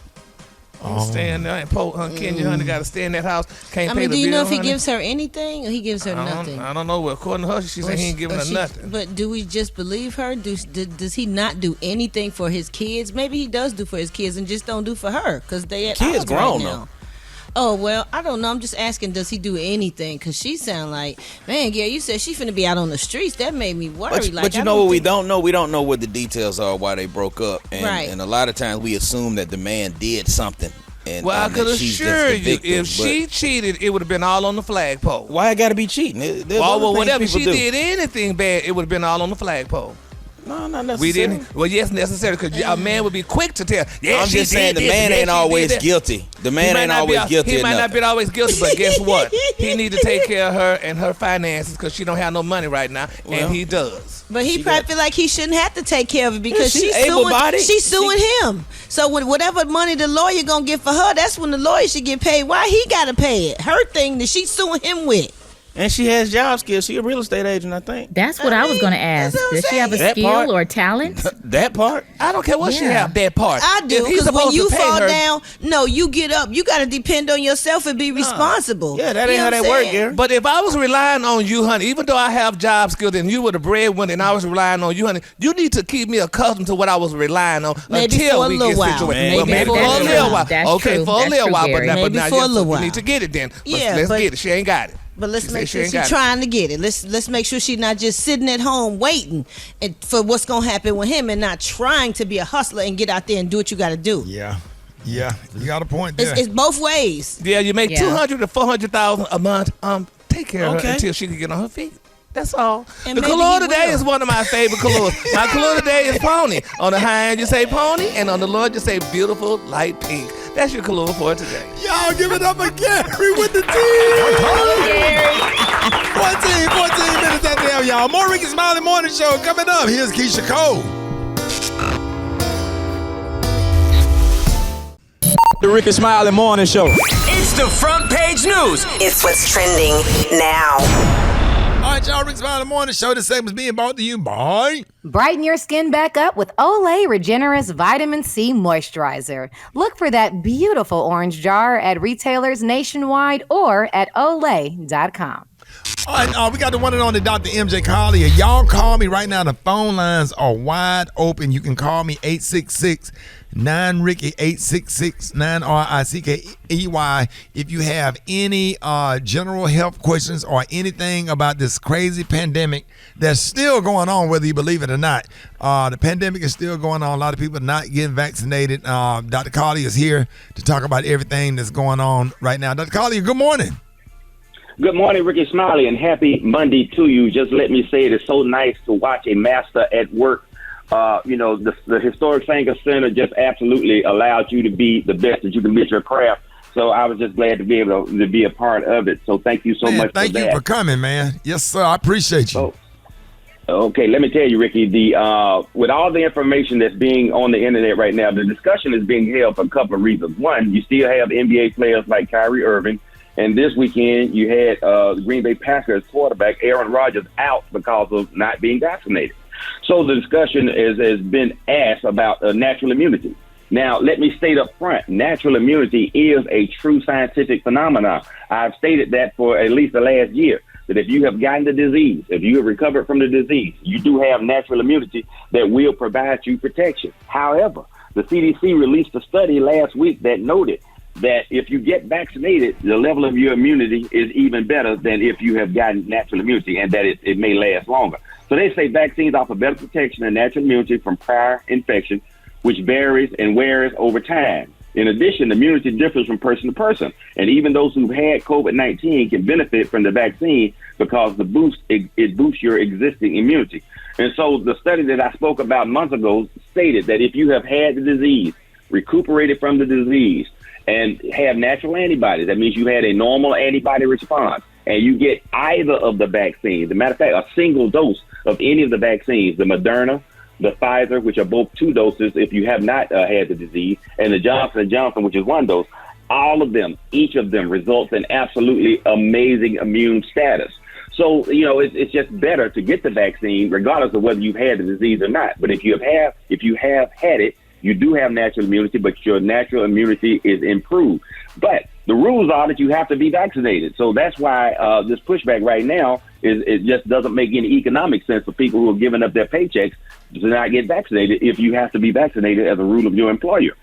Staying there and Kenya, honey, got to stay in that house. Can't pay the bill. Do you know if he honey? gives her anything or he gives her nothing? I don't know. Well, according to her, she said he ain't giving her nothing. But do we just believe her? Does he not do anything for his kids? Maybe he does do for his kids and just don't do for her because they at kids odds grown right now. Oh, well, I don't know. I'm just asking, does he do anything? Because she sound like, man, yeah, you said she finna be out on the streets. That made me worry. But you know what we don't know? We don't know what the details are why they broke up. And a lot of times we assume that the man did something. Well, I could assure you, if she cheated, it would have been all on the flagpole. Why it got to be cheating? Whatever she did anything bad, it would have been all on the flagpole. No, not necessarily. We didn't. Well, yes, necessary, because a man would be quick to tell. Yeah, I'm just saying the man ain't always guilty. The man ain't always guilty. He might not be always guilty, but guess what? He need to take care of her and her finances because she don't have no money right now, and he does. But he probably feel like he shouldn't have to take care of it because she's suing him. So whatever money the lawyer gonna get for her, that's when the lawyer should get paid. Why he gotta pay it? Her thing that she's suing him with. And she has job skills. She a real estate agent, I think. That's what I was going to ask. Does she have a skill or a talent? That part? I don't care what she have, that part. I do, because when you fall down, you get up. You got to depend on yourself and be responsible. Yeah, that ain't how that work, Gary. But if I was relying on you, honey, even though I have job skills and you were the breadwinner and I was relying on you, honey, you need to keep me accustomed to what I was relying on until we get situated. Maybe for a little while. Okay, for a little while. But now you need to get it then. Let's get it. She ain't got it. But let's make sure she's trying to get it. Let's make sure she's not just sitting at home waiting for what's gonna happen with him and not trying to be a hustler and get out there and do what you got to do. Yeah, you got a point there. It's both ways. Yeah, you make $200,000 to $400,000 a month. Take care of her until she can get on her feet. That's all. And the color today is one of my favorite colors. My color today is pony. On the high end, you say pony, and on the low end, you say beautiful light pink. That's your color for today. Y'all give it up for Gary with the team. 14 minutes at the hour, y'all. More Rickey Smiley Morning Show coming up. Here's Keisha Cole. The Rickey Smiley Morning Show. It's the front page news. It's what's trending now. right, y'all, Rickey Smiley Morning Show. This segment's being brought to you by... Brighten your skin back up with Olay Regenerous Vitamin C Moisturizer. Look for that beautiful orange jar at retailers nationwide or at Olay.com. All right, we got the one and only Dr. MJ Collier. Y'all call me right now. The phone lines are wide open. You can call me 866-9-RICKEY, 866-9-RICKEY. If you have any general health questions or anything about this crazy pandemic that's still going on, whether you believe it or not. The pandemic is still going on. A lot of people are not getting vaccinated. Dr. Collier is here to talk about everything that's going on right now. Dr. Collier, good morning. Good morning, Rickey Smiley, and happy Monday to you. Just let me say it is so nice to watch a master at work. The Historic Sanger Center just absolutely allowed you to be the best that you can be at your craft. So I was just glad to be able to be a part of it. So thank you so much for that. Thank you for coming, man. Yes, sir. I appreciate you. Okay, let me tell you, Ricky, with all the information that's being on the internet right now, the discussion is being held for a couple of reasons. One, you still have NBA players like Kyrie Irving. And this weekend, you had the Green Bay Packers quarterback Aaron Rodgers out because of not being vaccinated. So the discussion has been asked about natural immunity. Now, let me state up front, natural immunity is a true scientific phenomenon. I've stated that for at least the last year, that if you have gotten the disease, if you have recovered from the disease, you do have natural immunity that will provide you protection. However, the CDC released a study last week that noted that if you get vaccinated, the level of your immunity is even better than if you have gotten natural immunity, and that it may last longer. So they say vaccines offer better protection and natural immunity from prior infection, which varies and wears over time. In addition, immunity differs from person to person, and even those who've had COVID-19 can benefit from the vaccine because it boosts your existing immunity. And so the study that I spoke about months ago stated that if you have had the disease, recuperated from the disease, and have natural antibodies, that means you had a normal antibody response, and you get either of the vaccines. As a matter of fact, a single dose of any of the vaccines, the Moderna, the Pfizer, which are both 2 doses if you have not had the disease, and the Johnson & Johnson, which is 1 dose, all of them, each of them results in absolutely amazing immune status. So, it's just better to get the vaccine regardless of whether you've had the disease or not. But if you have had it, you do have natural immunity, but your natural immunity is improved. But the rules are that you have to be vaccinated. So that's why this pushback right now it just doesn't make any economic sense for people who are giving up their paychecks to not get vaccinated if you have to be vaccinated as a rule of your employer.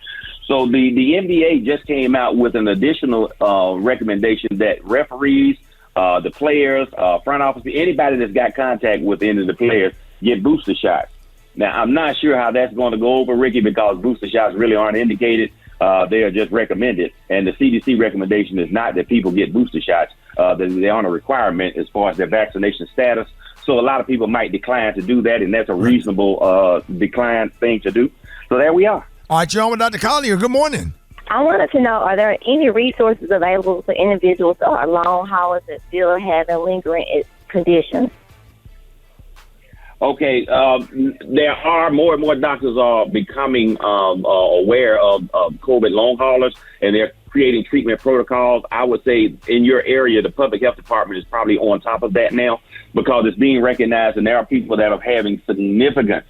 So the NBA just came out with an additional recommendation that referees, the players, front office, anybody that's got contact with any of the players get booster shots. Now, I'm not sure how that's going to go over, Ricky, because booster shots really aren't indicated. They are just recommended. And the CDC recommendation is not that people get booster shots. They aren't a requirement as far as their vaccination status. So a lot of people might decline to do that, and that's a reasonable decline thing to do. So there we are. All right, you're on with Dr. Collier. Good morning. I wanted to know, are there any resources available for individuals that are long haulers that still have lingering conditions? Okay, there are more and more doctors are becoming aware of COVID long haulers, and they're creating treatment protocols. I would say in your area, the public health department is probably on top of that now because it's being recognized, and there are people that are having significant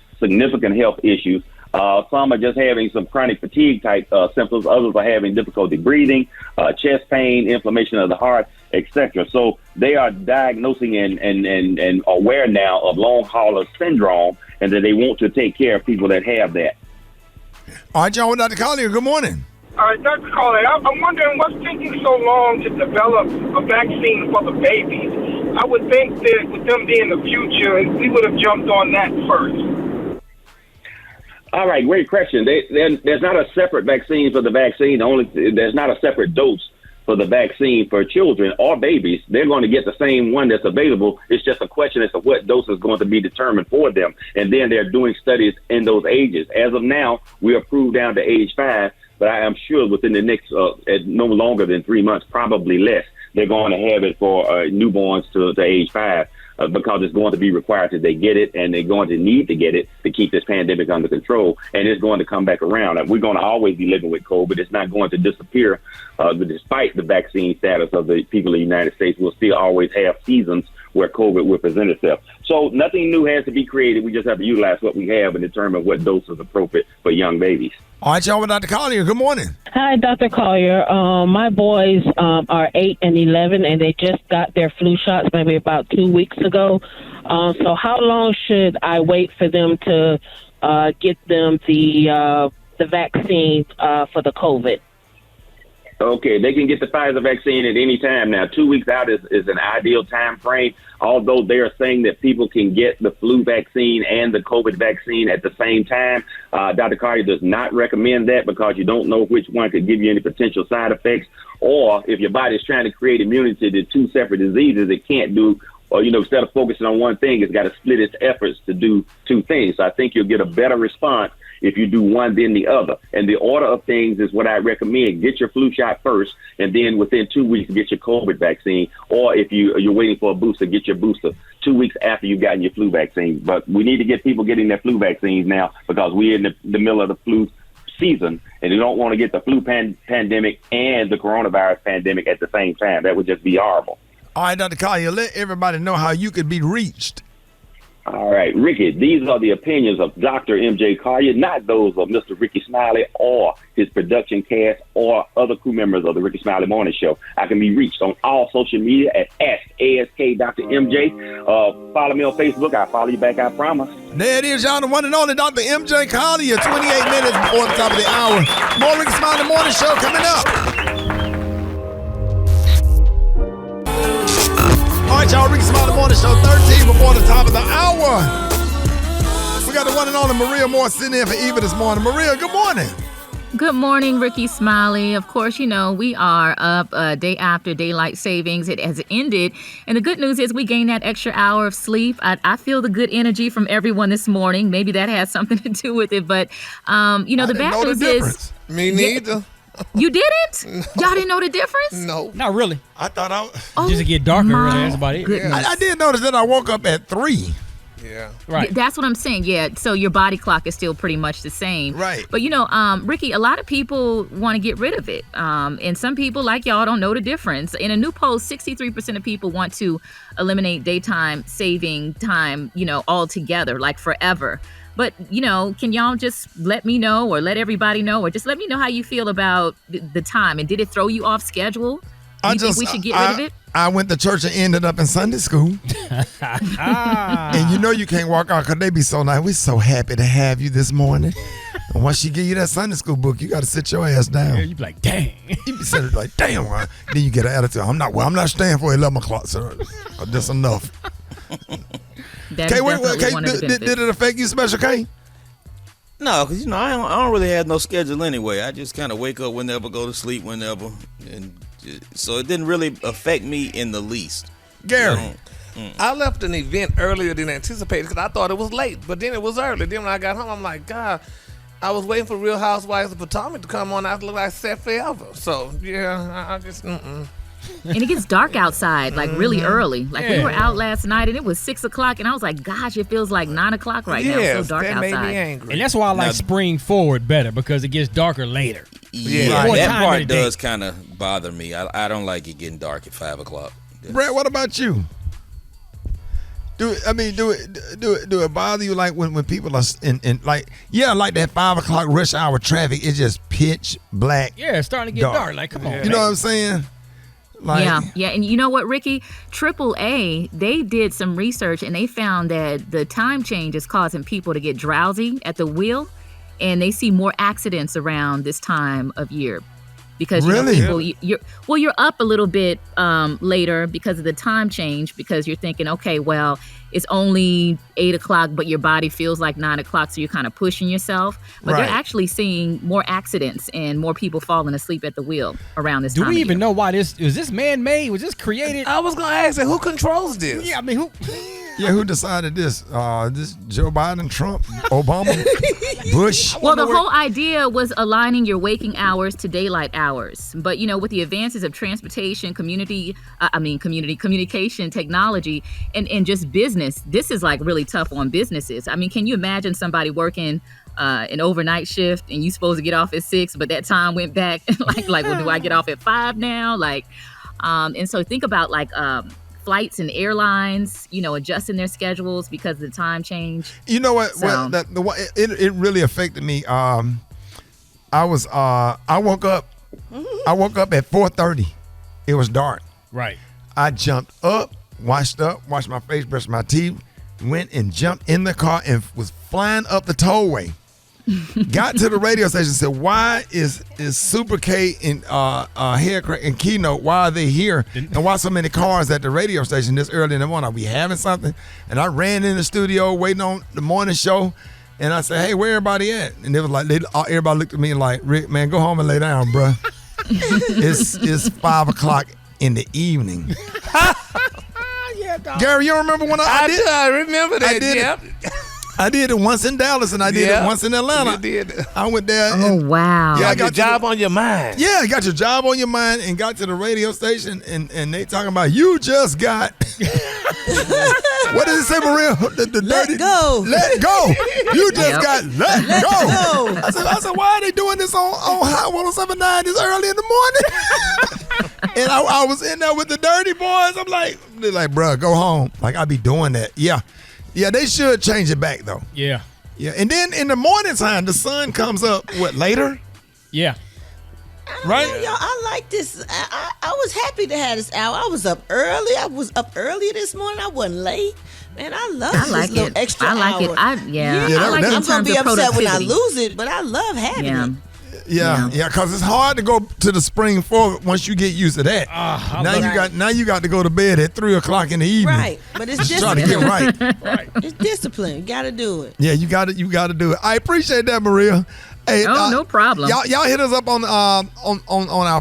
health issues. Some are just having some chronic fatigue type symptoms. Others are having difficulty breathing, chest pain, inflammation of the heart, etc. So they are diagnosing and aware now of long hauler syndrome, and that they want to take care of people that have that. All right, John, with Dr. Collier, good morning. All right, Dr. Collier, I'm wondering what's taking so long to develop a vaccine for the babies. I would think that with them being the future, we would have jumped on that first. All right, great question. There's not a separate vaccine for the vaccine. There's not a separate dose for the vaccine for children or babies. They're going to get the same one that's available. It's just a question as to what dose is going to be determined for them. And then they're doing studies in those ages. As of now, we are approved down to age 5, but I am sure within the next no longer than 3 months, probably less, they're going to have it for newborns to age 5. Because it's going to be required that they get it, and they're going to need to get it to keep this pandemic under control, and it's going to come back around. And we're going to always be living with COVID. It's not going to disappear despite the vaccine status of the people of the United States. We'll still always have seasons where COVID will present itself. So nothing new has to be created. We just have to utilize what we have and determine what dose is appropriate for young babies. All right, y'all, with Dr. Collier. Good morning. Hi, Dr. Collier. My boys are 8 and 11, and they just got their flu shots maybe about 2 weeks ago. So how long should I wait for them to get them the vaccine for the COVID? Okay, they can get the Pfizer vaccine at any time now. 2 weeks out is an ideal time frame, although they are saying that people can get the flu vaccine and the COVID vaccine at the same time. Dr. Carter does not recommend that because you don't know which one could give you any potential side effects, or if your body is trying to create immunity to two separate diseases, it can't do, or, instead of focusing on one thing, it's got to split its efforts to do two things. So I think you'll get a better response if you do one then the other. And the order of things is what I recommend. Get your flu shot first, and then within 2 weeks, get your COVID vaccine. Or if you're waiting for a booster, get your booster 2 weeks after you've gotten your flu vaccine. But we need to get people getting their flu vaccines now because we're in the middle of the flu season, and you don't want to get the flu pandemic and the coronavirus pandemic at the same time. That would just be horrible. All right, Dr. Collier, let everybody know how you could be reached. All right, Ricky, these are the opinions of Dr. M.J. Collier, not those of Mr. Rickey Smiley or his production cast or other crew members of the Rickey Smiley Morning Show. I can be reached on all social media at AskDrMJ. Follow me on Facebook. I'll follow you back, I promise. There it is, y'all, the one and only Dr. M.J. Collier, 28 minutes before the top of the hour. More Rickey Smiley Morning Show coming up. All right, y'all, Rickey Smiley Morning Show, 13 before the top of the hour. We got the one and only Maria Moore sitting in for Eva this morning. Maria, good morning. Good morning, Rickey Smiley. Of course, we are up day after daylight savings. It has ended. And the good news is we gained that extra hour of sleep. I feel the good energy from everyone this morning. Maybe that has something to do with it. But, the bad news is... Me neither. You didn't? Y'all didn't know the difference? No. Not really. I thought just to get darker early. That's about it. I did notice that I woke up at 3. Yeah. Right. That's what I'm saying. Yeah. So your body clock is still pretty much the same. Right. But, Ricky, a lot of people want to get rid of it. And some people, like y'all, don't know the difference. In a new poll, 63% of people want to eliminate daytime saving time, altogether, like forever. But, can y'all just let me know or let everybody know or just let me know how you feel about the time? And did it throw you off schedule? Do you think we should get rid of it? I went to church and ended up in Sunday school. And you can't walk out because they be so nice. We're so happy to have you this morning. And once she give you that Sunday school book, you got to sit your ass down. Yeah, you be like, dang. You be sitting like, damn. Then you get an attitude. I'm not staying for 11 o'clock, sir. That's enough. Did it affect you, Special K? No, because I don't really have no schedule anyway. I just kind of wake up whenever, go to sleep whenever, and so it didn't really affect me in the least. Gary, I left an event earlier than anticipated because I thought it was late, but then it was early. Then when I got home, I'm like, God, I was waiting for Real Housewives of Potomac to come on. I looked like I sat forever. So yeah, I just. And it gets dark outside, like really early. Like we were out last night and it was 6 o'clock and I was like, gosh, it feels like 9 o'clock right now. It's so dark that outside. made me angry. And that's why I like spring forward better because it gets darker later. Yeah, right. That part does kind of bother me. I don't like it getting dark at 5 o'clock. Brett, what about you? Do it bother you like when people are in like that 5 o'clock rush hour traffic? It's just pitch black. Yeah, it's starting to get dark. Like, come on. You know what I'm saying? Like, yeah. And you know what, Ricky? AAA, they did some research and they found that the time change is causing people to get drowsy at the wheel, and they see more accidents around this time of year. Because you're up a little bit later because of the time change, because you're thinking, okay, well, it's only 8 o'clock, but your body feels like 9 o'clock, so you're kind of pushing yourself. But they're actually seeing more accidents and more people falling asleep at the wheel around this time. Do we even know why this is? This man-made? Was this created? I was gonna ask, who controls this? Yeah, I mean, who? Yeah, who decided this? This Joe Biden, Trump, Obama, Bush? Well, the whole idea was aligning your waking hours to daylight hours. But, with the advances of transportation, communication, technology, and just business, this is like really tough on businesses. I mean, can you imagine somebody working an overnight shift and you supposed to get off at 6, but that time went back well, do I get off at 5 now? And so think about flights and airlines, adjusting their schedules because of the time change. You know what? So, It really affected me. I woke up at 4:30. It was dark. Right. I jumped up, washed my face, brushed my teeth, went and jumped in the car and was flying up the tollway. Got to the radio station, said, "Why is Super K and Haircrack and Keynote? Why are they here? And why so many cars at the radio station this early in the morning? Are we having something?" And I ran in the studio waiting on the morning show, and I said, "Hey, where everybody at?" And they was like, everybody looked at me like, "Rick, man, go home and lay down, bro. It's 5 o'clock in the evening." Yeah, dog. Gary, you remember when I remember that. I did it. I did it once in Dallas and I did it once in Atlanta. You did. I went there. Oh, wow. Yeah, I got your job on your mind. Yeah, got your job on your mind and got to the radio station and they talking about you just got. What did it say, Maria? The Let dirty, go. Let go. You just got let go. go. I said, why are they doing this on Hot 107.9 this early in the morning? And I was in there with the dirty boys. I'm like, they're like, bro, go home. Like, I be doing that. Yeah, they should change it back, though. Yeah. Yeah, and then in the morning time, the sun comes up, later? Yeah. Right? Y'all, I like this. I was happy to have this hour. I was up early. I was up earlier this morning. I wasn't late. Man, I love this little extra hour. I like it. I like it. I'm going to be upset when I lose it, but I love having it. Yeah, because it's hard to go to the spring forward once you get used to that. Now you got to go to bed at 3 o'clock in the evening. Right, but it's just trying to get right. It's discipline. You got to do it. Yeah, you got to do it. I appreciate that, Maria. Hey, no problem. Y'all hit us up on our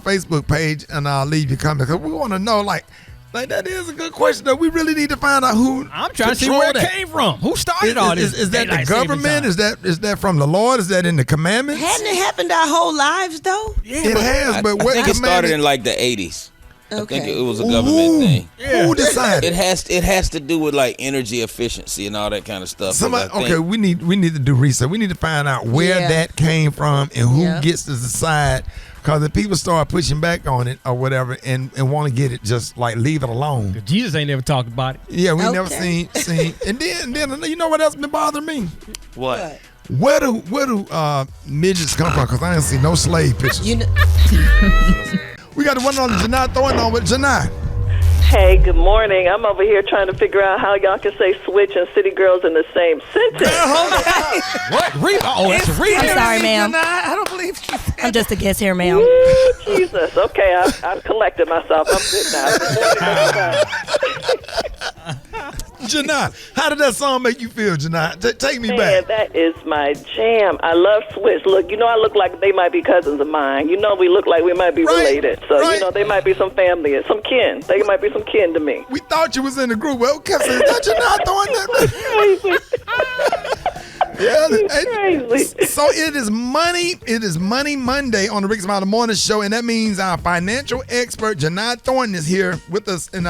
Facebook page and leave your comments because we want to know like that is a good question that we really need to find out who. I'm trying to see where it came from. Who started all this? Is that the government? Is that from the Lord? Is that in the commandments? Hadn't it happened our whole lives though? Yeah, it has. But what I think it started in like the 80s. Okay. I think it was a government thing. Yeah. Who decided? It has to do with like energy efficiency and all that kind of stuff. We need to do research. We need to find out where that came from and who gets to decide. Because if people start pushing back on it or whatever and want to get it, just like leave it alone. Jesus ain't never talked about it. Yeah, we never seen. And then you know what else been bothering me? What? Where do midgets come from? Because I ain't seen no slave pictures. We got the one on Janai throwing on with Janai. Hey, good morning. I'm over here trying to figure out how y'all can say switch and city girls in the same sentence. What? Reba? Oh, that's Reba. I'm sorry, ma'am. I don't believe she said I'm just a guest here, ma'am. Ooh, Jesus. Okay, I've collected myself. I'm good now. Janai, how did that song make you feel, Janai? Take me Man, back. that is my jam. I love Switch. Look, I look like they might be cousins of mine. We look like we might be related. So, they might be some family, some kin. They might be some kin to me. We thought you was in the group. Well, we kept saying, that Janai throwing that. Yeah, crazy. So it is Money. It is Money Monday on the Rickey Smiley Morning Show, and that means our financial expert Janai Thornton is here with us. And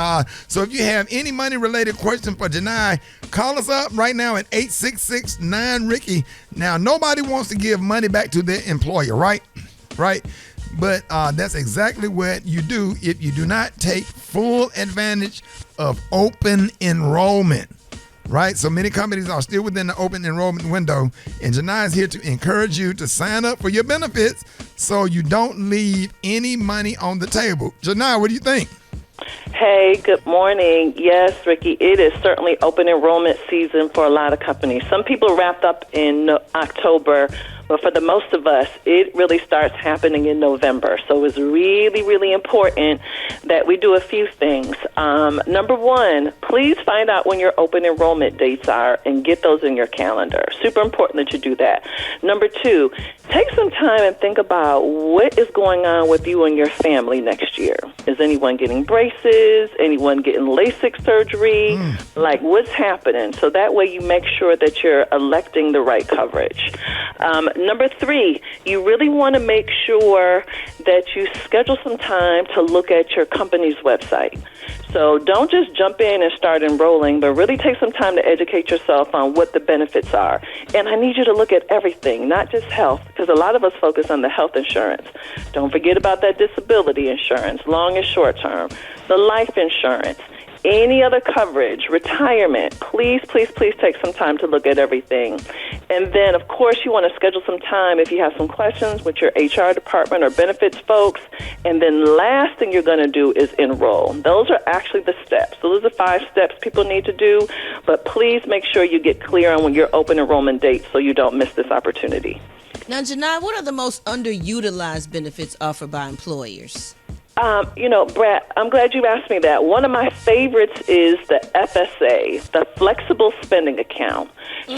so if you have any money-related question for Janai, call us up right now at 866-9-RICKY. Now, nobody wants to give money back to their employer, right? Right. But that's exactly what you do if you do not take full advantage of open enrollment. Right? So many companies are still within the open enrollment window, and Janai is here to encourage you to sign up for your benefits so you don't leave any money on the table. Janai, what do you think? Hey, good morning. Yes, Ricky, it is certainly open enrollment season for a lot of companies. Some people wrapped up in October, but for the most of us, it really starts happening in November. So it's really, really important that we do a few things. Number one, please find out when your open enrollment dates are and get those in your calendar. Super important that you do that. Number two, take some time and think about what is going on with you and your family next year. Is anyone getting braces? Anyone getting LASIK surgery? Like, what's happening? So that way you make sure that you're electing the right coverage. Number three, you really want to make sure that you schedule some time to look at your company's website. So don't just jump in and start enrolling, but really take some time to educate yourself on what the benefits are. And I need you to look at everything, not just health, because a lot of us focus on the health insurance. Don't forget about that disability insurance, long and short term, the life insurance, any other coverage, retirement, please take some time to look at everything. And then, of course, you want to schedule some time if you have some questions with your HR department or benefits folks. And then last thing you're going to do is enroll. Those are actually the steps. So those are 5 steps people need to do. But please make sure you get clear on when your open enrollment date so you don't miss this opportunity. Now, Janai, what are the most underutilized benefits offered by employers? Brad, I'm glad you asked me that. One of my favorites is the FSA, the Flexible Spending Account.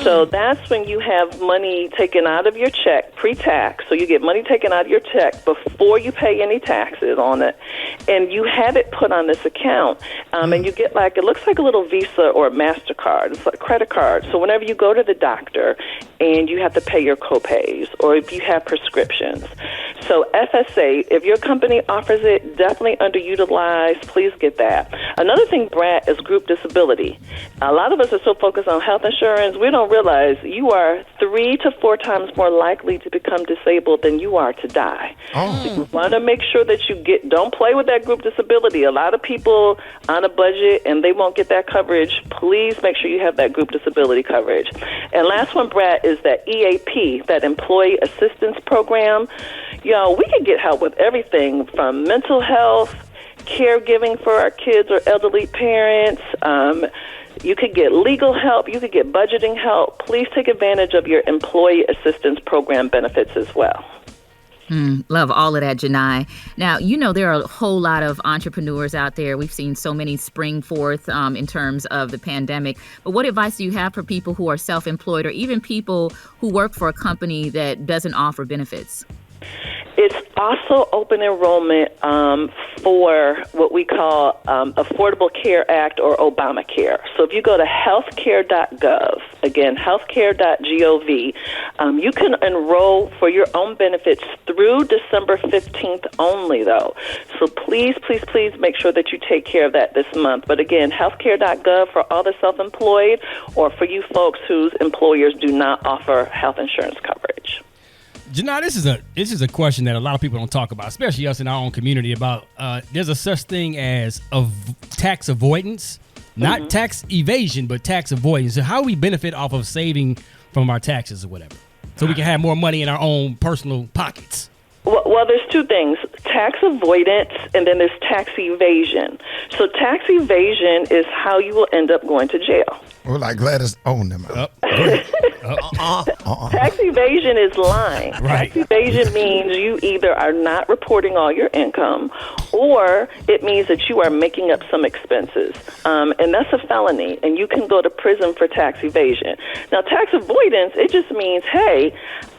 So that's when you have money taken out of your check pre-tax. So you get money taken out of your check before you pay any taxes on it. And you have it put on this account. And you get it looks like a little Visa or a MasterCard. It's like a credit card. So whenever you go to the doctor and you have to pay your copays or if you have prescriptions. So FSA, if your company offers it, definitely underutilized. Please get that. Another thing, Brad, is group disability. A lot of us are so focused on health insurance, we don't realize you are 3 to 4 times more likely to become disabled than you are to die. So you want to make sure that don't play with that group disability. A lot of people on a budget and they won't get that coverage. Please make sure you have that group disability coverage. And last one, Brad, is that EAP, that Employee Assistance Program. We can get help with everything from mental health, caregiving for our kids or elderly parents. You could get legal help. You could get budgeting help. Please take advantage of your Employee Assistance Program benefits as well. Love all of that, Janai. Now, there are a whole lot of entrepreneurs out there. We've seen so many spring forth in terms of the pandemic. But what advice do you have for people who are self-employed or even people who work for a company that doesn't offer benefits? It's also open enrollment for what we call Affordable Care Act or Obamacare. So if you go to healthcare.gov, again, healthcare.gov, you can enroll for your own benefits through December 15th only, though. So please make sure that you take care of that this month. But again, healthcare.gov for all the self-employed or for you folks whose employers do not offer health insurance coverage. Janai, this is a question that a lot of people don't talk about, especially us in our own community. About there's a such thing as tax avoidance, not tax evasion, but tax avoidance. So how we benefit off of saving from our taxes or whatever, so we can have more money in our own personal pockets. Well, there's 2 things, tax avoidance and then there's tax evasion. So tax evasion is how you will end up going to jail. Well, like Gladys owned them. Tax evasion is lying. Right. Tax evasion means you either are not reporting all your income or it means that you are making up some expenses. And that's a felony, and you can go to prison for tax evasion. Now, tax avoidance, it just means, hey,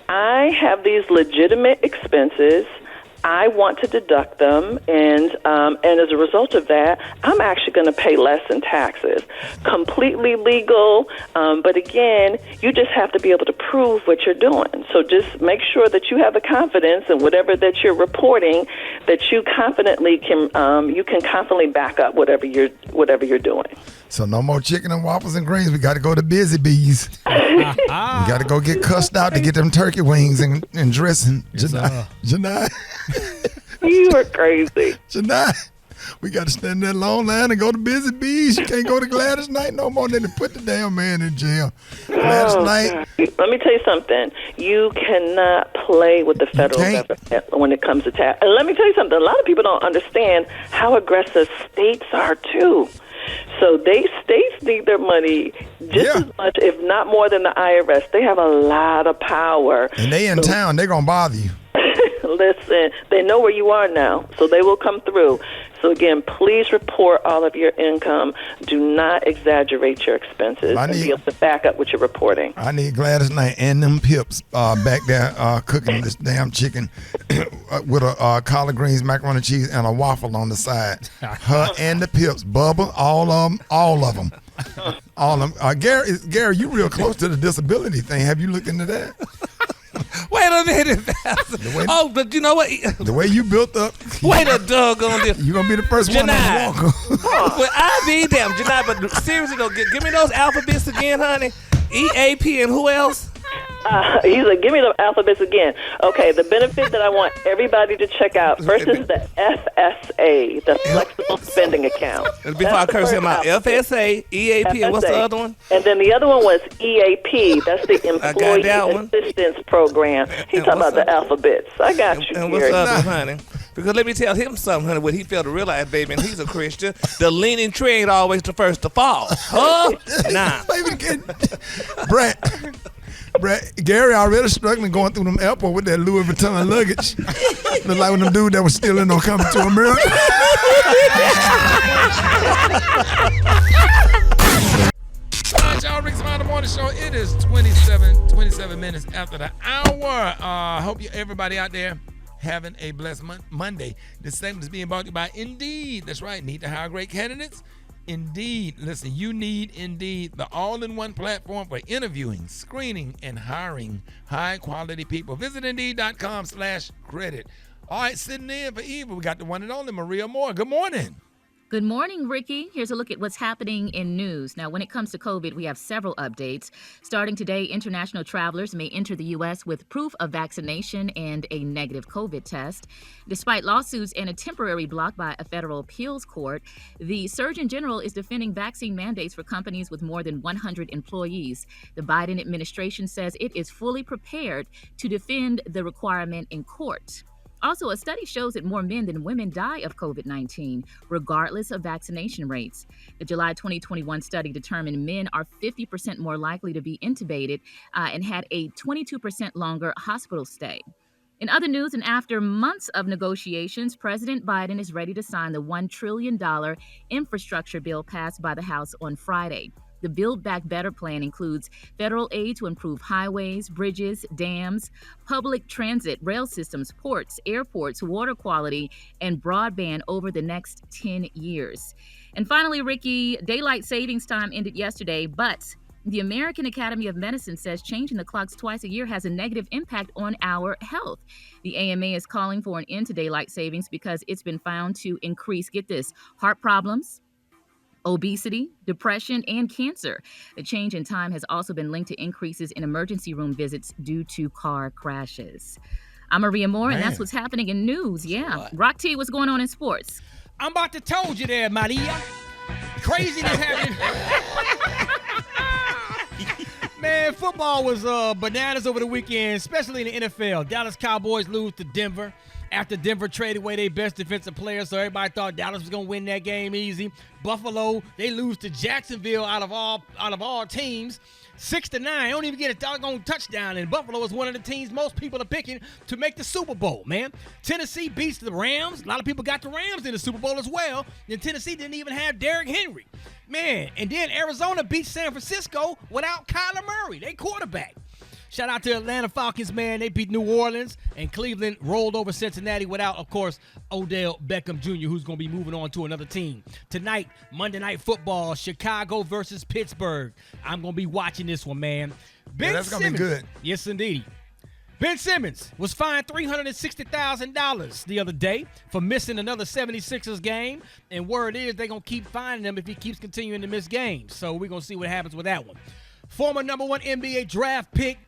I have these legitimate expenses. I want to deduct them, and as a result of that, I'm actually going to pay less in taxes. Completely legal, but again, you just have to be able to prove what you're doing. So just make sure that you have the confidence in whatever that you're reporting, that you confidently can confidently back up whatever you're doing. So no more chicken and waffles and greens. We got to go to Busy Bees. We got to go get cussed out to get them turkey wings and dressing. Janai. You are crazy. Janai, we got to stand in that long line and go to Busy Bees. You can't go to Gladys Knight no more. Then they put the damn man in jail. Gladys Knight. Let me tell you something. You cannot play with the federal government when it comes to tax. And let me tell you something. A lot of people don't understand how aggressive states are, too. So states need their money just as much, if not more, than the IRS. They have a lot of power. And they in town. They're going to bother you. Listen, they know where you are now, so they will come through. So again, please report all of your income. Do not exaggerate your expenses and be able to back up what you're reporting. I need Gladys Knight and them pips back there cooking this damn chicken with a collard greens, macaroni and cheese, and a waffle on the side. Her and the pips, Bubba, all of them. All of them. Gary, you real close to the disability thing. Have you looked into that? Wait a minute. But you know what? The way you built up. Wait a doggone this. You're going to be the first one to walk. Well, I be damn, Janai, but seriously though, give me those alphabets again, honey. EAP and who else? He's like, give me the alphabets again. Okay, the benefit that I want everybody to check out first is the FSA, the Flexible Spending Account. Before I curse him out, FSA, EAP, and what's the other one? And then the other one was EAP. That's the Employee Assistance Program. He's talking about the alphabets. I got you, And what's the other one, honey? Because let me tell him something, honey, what he failed to realize, baby, and he's a Christian. The leaning tree ain't always the first to fall. Huh? Nah. Brett, Gary already struggling going through them airport with that Louis Vuitton luggage. Look like when them dude that was stealing on Coming to America. All right, y'all, Rickey Smiley Morning Show. It is 27 minutes after the hour. Hope everybody out there having a blessed Monday. This segment is being brought to you by Indeed. That's right. Need to hire great candidates? Indeed. Listen, you need Indeed, the all-in-one platform for interviewing, screening, and hiring high-quality people. Visit Indeed.com/credit. All right, sitting in for Eva, we got the one and only Maria Moore. Good morning. Good morning, Ricky. Here's a look at what's happening in news. Now, when it comes to COVID, we have several updates. Starting today, international travelers may enter the U.S. with proof of vaccination and a negative COVID test. Despite lawsuits and a temporary block by a federal appeals court, the Surgeon General is defending vaccine mandates for companies with more than 100 employees. The Biden administration says it is fully prepared to defend the requirement in court. Also, a study shows that more men than women die of COVID-19, regardless of vaccination rates. The July 2021 study determined men are 50% more likely to be intubated and had a 22% longer hospital stay. In other news, and after months of negotiations, President Biden is ready to sign the $1 trillion infrastructure bill passed by the House on Friday. The Build Back Better plan includes federal aid to improve highways, bridges, dams, public transit, rail systems, ports, airports, water quality, and broadband over the next 10 years. And finally, Ricky, daylight savings time ended yesterday, but the American Academy of Medicine says changing the clocks twice a year has a negative impact on our health. The AMA is calling for an end to daylight savings because it's been found to increase, get this, heart problems, obesity, depression, and cancer. The change in time has also been linked to increases in emergency room visits due to car crashes. I'm Maria Moore, and that's what's happening in news. Yeah. Rock T, what's going on in sports? I'm about to told you there, Maria. Craziness happening. Man, football was bananas over the weekend, especially in the NFL. Dallas Cowboys lose to Denver after Denver traded away their best defensive player, so everybody thought Dallas was going to win that game easy. Buffalo, they lose to Jacksonville out of all teams, 6-9. They don't even get a doggone touchdown, and Buffalo is one of the teams most people are picking to make the Super Bowl, man. Tennessee beats the Rams. A lot of people got the Rams in the Super Bowl as well, and Tennessee didn't even have Derrick Henry. Man, and then Arizona beats San Francisco without Kyler Murray, they quarterback. Shout out to Atlanta Falcons, man. They beat New Orleans, and Cleveland rolled over Cincinnati without, of course, Odell Beckham Jr., who's going to be moving on to another team. Tonight, Monday Night Football, Chicago versus Pittsburgh. I'm going to be watching this one, man. That's going to be good. Yes, indeed. Ben Simmons was fined $360,000 the other day for missing another 76ers game, and word is they're going to keep fining him if he keeps continuing to miss games. So we're going to see what happens with that one. Former number one NBA draft pick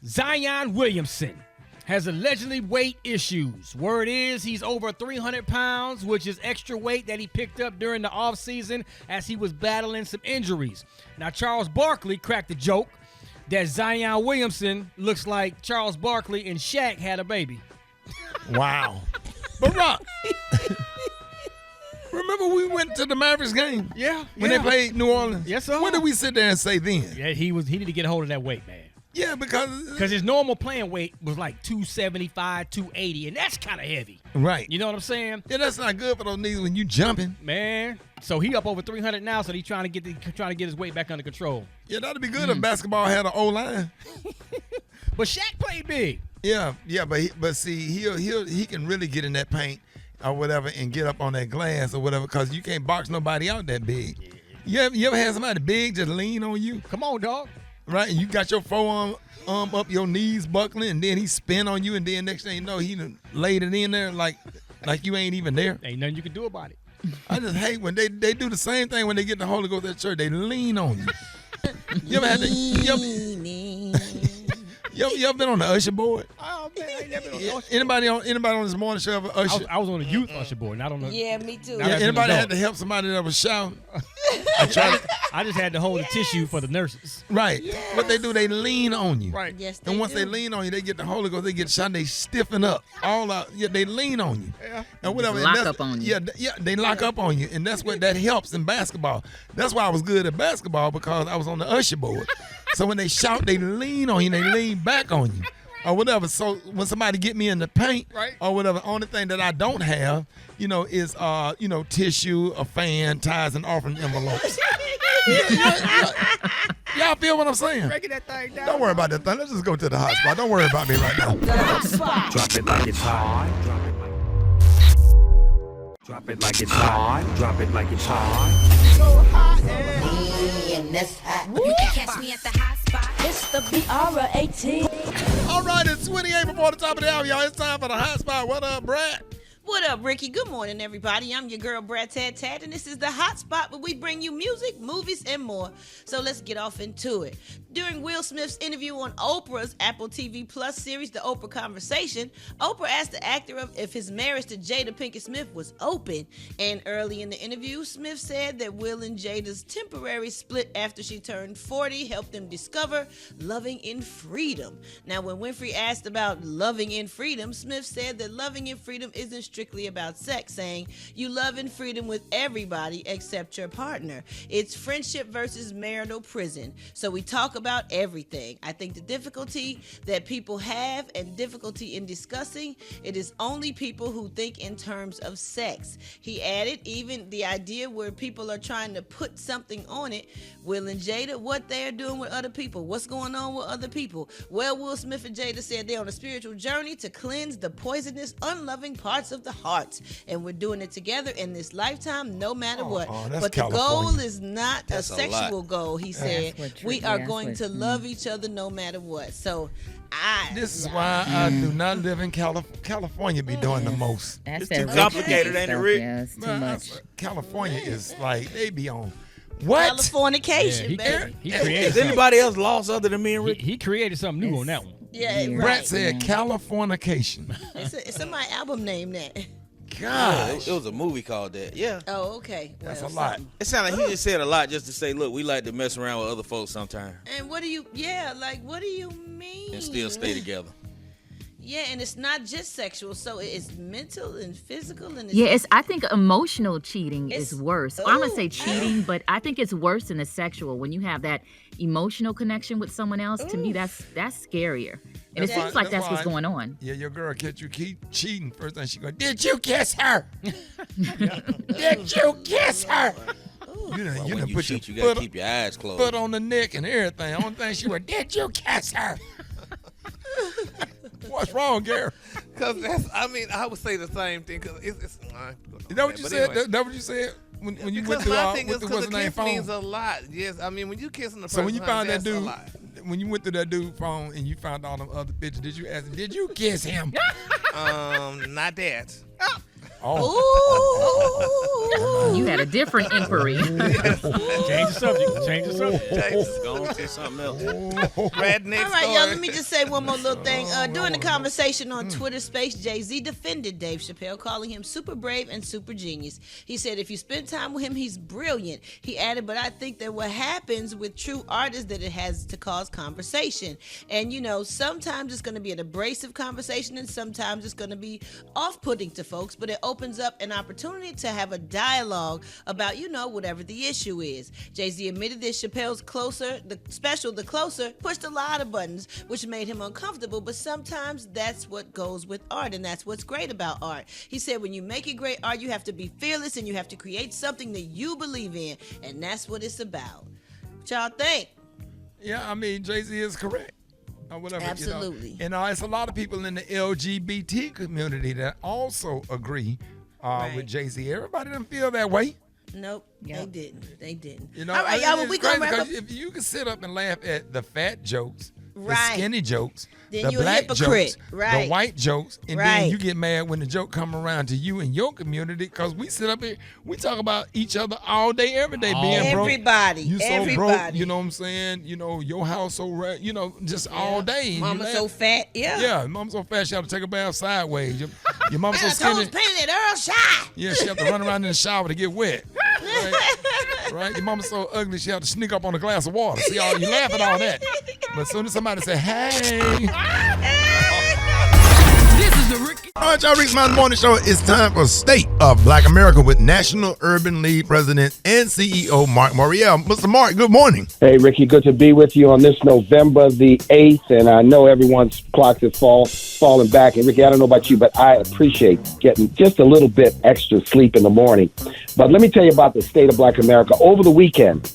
Zion Williamson has allegedly weight issues. Word is he's over 300 pounds, which is extra weight that he picked up during the offseason as he was battling some injuries. Now, Charles Barkley cracked the joke that Zion Williamson looks like Charles Barkley and Shaq had a baby. Wow. But Rock, remember we went to the Mavericks game? Yeah. When they played New Orleans? Yes, sir. What did we sit there and say then? Yeah, he need to get a hold of that weight, man. Yeah, because his normal playing weight was like 275, 280, and that's kind of heavy. Right. You know what I'm saying? Yeah, that's not good for those knees when you jumping. Man. So he up over 300 now, so he's trying to get his weight back under control. Yeah, that'd be good if basketball had an O-line. But Shaq played big. Yeah, but see, he can really get in that paint or whatever and get up on that glass or whatever, because you can't box nobody out that big. Yeah. You ever had somebody big just lean on you? Come on, dog. Right, and you got your forearm up your knees buckling, and then he spin on you, and then next thing you know, he done laid it in there like you ain't even there. Ain't nothing you can do about it. I just hate when they do the same thing when they get the Holy Ghost at church. They lean on you. You ever had that? You ever been on the usher board? Oh man, I ain't never been on the usher Anybody on this morning show ever usher? I was on the youth usher board, not on the. Yeah, me too. Yeah, anybody had to help somebody that was shouting? I just had to hold the tissue for the nurses. Right. Yes. What they do, they lean on you. Right. Yes, And once do. they lean on you, they get the Holy Ghost, they get shot, they stiffen up. All out. Yeah, they lean on you. Yeah. And whatever. Just and lock that's- up on you. Yeah, they lock up on you. And that's what that helps in basketball. That's why I was good at basketball, because I was on the usher board. So when they shout, they lean on you, they lean back on you. Or whatever. So when somebody get me in the paint, Right. or whatever, only thing that I don't have, is tissue, a fan, ties, and offering envelopes. Y'all feel what I'm saying? Breaking that thing down. Don't worry about that thing. Let's just go to the hot spot. Don't worry about me right now. Drop it like it's hot. Drop it like it's hot. Drop it like it's hot. So hot and that's hot. You can catch me at the hot spot. It's the BR18. All right, it's 28 before the top of the hour, y'all. It's time for the hot spot. What up, Brad? What up, Ricky? Good morning, everybody. I'm your girl, Brad Tad, and this is the Hot Spot, where we bring you music, movies, and more. So let's get off into it. During Will Smith's interview on Oprah's Apple TV Plus series, The Oprah Conversation, Oprah asked the actor if his marriage to Jada Pinkett Smith was open. And early in the interview, Smith said that Will and Jada's temporary split after she turned 40 helped them discover loving in freedom. Now, when Winfrey asked about loving in freedom, Smith said that loving in freedom isn't strictly about sex, saying you love in freedom with everybody except your partner. It's friendship versus marital prison. So we talk about everything. I think the difficulty that people have and difficulty in discussing, it is only people who think in terms of sex. He added, even the idea where people are trying to put something on it, Will and Jada, what they're doing with other people, what's going on with other people. Well, Will Smith and Jada said they're on a spiritual journey to cleanse the poisonous, unloving parts of the heart, and we're doing it together in this lifetime, no matter what. But the goal is not a sexual goal. He said we are going to love each other no matter what. So this is why I do not live in California. Be doing the most. It's too complicated, ain't it, Rick? Yeah, it's too much. California is like they be on what? Californication, baby. He created Is anybody else lost other than me and Rick? He created something new on that one. Yeah, Brett right. said Californication. It's in my album name that. Gosh. It was a movie called that. Yeah. Oh, okay. That's Well, a lot. something. It sounded like he just said a lot just to say, look, we like to mess around with other folks sometimes And what do you mean? and still stay together. Yeah, and it's not just sexual, so it's mental and physical, and I think emotional cheating is worse. I'm gonna say Ooh. cheating, but I think it's worse than the sexual. When you have that emotional connection with someone else, to me that's scarier. And it seems like that's what's going on. Yeah, your girl catch you keep cheating. First thing she go, did you kiss her? Did you kiss her? You When you put cheat, you your gotta keep your eyes closed. foot on the neck and everything. Only thing she went, did you kiss her? What's wrong, Gary? Because I would say the same thing. Because it's Is that what you said? Anyway. That what you said when you went Because through my thing is what's because the the name kiss phone? means a lot. Yes, I mean when you kissing the person, So when you found that that's a dude, lot. when you went through that dude's phone and you found all them other pictures, did you ask him, did you kiss him? Not that. Oh. You had a different inquiry. Change the subject. Go on to something else. Redneck All right, story. y'all, let me just say one more little thing. During the conversation on Twitter Space, Jay-Z defended Dave Chappelle, calling him super brave and super genius. He said if you spend time with him, he's brilliant. He added, but I think that what happens with true artists that it has to cause conversation. And, sometimes it's going to be an abrasive conversation and sometimes it's going to be off-putting to folks, but it opens up an opportunity to have a dialogue about, whatever the issue is. Jay-Z admitted that Chappelle's The Closer pushed a lot of buttons, which made him uncomfortable, but sometimes that's what goes with art, and that's what's great about art. He said when you make it great art, you have to be fearless, and you have to create something that you believe in, and that's what it's about. What y'all think? Yeah, I mean, Jay-Z is correct. Or whatever, Absolutely. And it's a lot of people in the LGBT community that also agree with Jay-Z. Everybody doesn't feel that way. Nope, they didn't. All right, y'all, we gonna wrap up. If you can sit up and laugh at the fat jokes, the Right. skinny jokes, Then the you a black hypocrite. jokes, Right. the white jokes, and Right. then you get mad when the joke come around to you and your community because we sit up here, we talk about each other all day, every day, being broke. Everybody. You so Everybody. broke, you know what I'm saying? You know, your house so just all day. Mama so fat, yeah. Yeah, mama so fat she have to take a bath sideways. Your mama so Man, skinny. toes painted Earl Shy. Yeah, she have to run around in the shower to get wet. Right? Your mama so ugly she have to sneak up on a glass of water. See, you laugh at all that. But as soon as somebody say, hey. This is the Rickey. All right, y'all, Rickey Smiley Morning Show. It's time for State of Black America with National Urban League President and CEO Mark Morial. Mr. Mark, good morning. Hey, Ricky, good to be with you on this November the 8th, and I know everyone's clocks is falling back. And, Ricky, I don't know about you, but I appreciate getting just a little bit extra sleep in the morning. But let me tell you about the State of Black America. Over the weekend,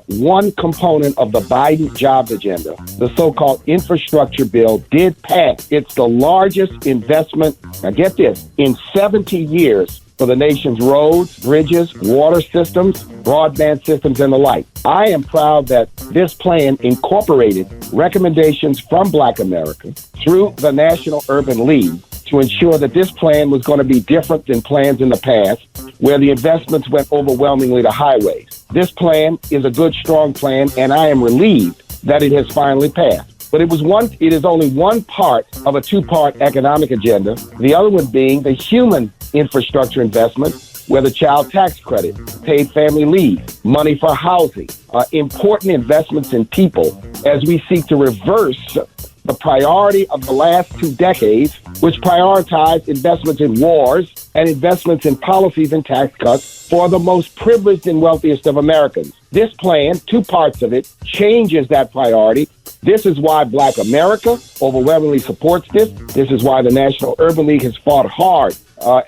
one component of the Biden jobs agenda, the so-called infrastructure bill, did pass. It's the largest investment, now get this, in 70 years for the nation's roads, bridges, water systems, broadband systems, and the like. I am proud that this plan incorporated recommendations from Black America through the National Urban League to ensure that this plan was going to be different than plans in the past, where the investments went overwhelmingly to highways. This plan is a good, strong plan, and I am relieved that it has finally passed. But it is only one part of a two-part economic agenda, the other one being the human infrastructure investment, where the child tax credit, paid family leave, money for housing, important investments in people as we seek to reverse the priority of the last 2 decades, which prioritized investments in wars and investments in policies and tax cuts for the most privileged and wealthiest of Americans. This plan, 2 parts of it, changes that priority. This is why Black America overwhelmingly supports this. This is why the National Urban League has fought hard,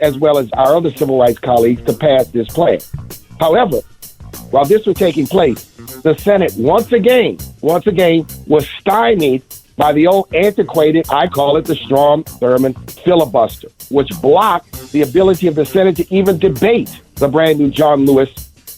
as well as our other civil rights colleagues, to pass this plan. However, while this was taking place, the Senate once again was stymied by the old antiquated, I call it the Strom Thurmond filibuster, which blocked the ability of the Senate to even debate the brand new John Lewis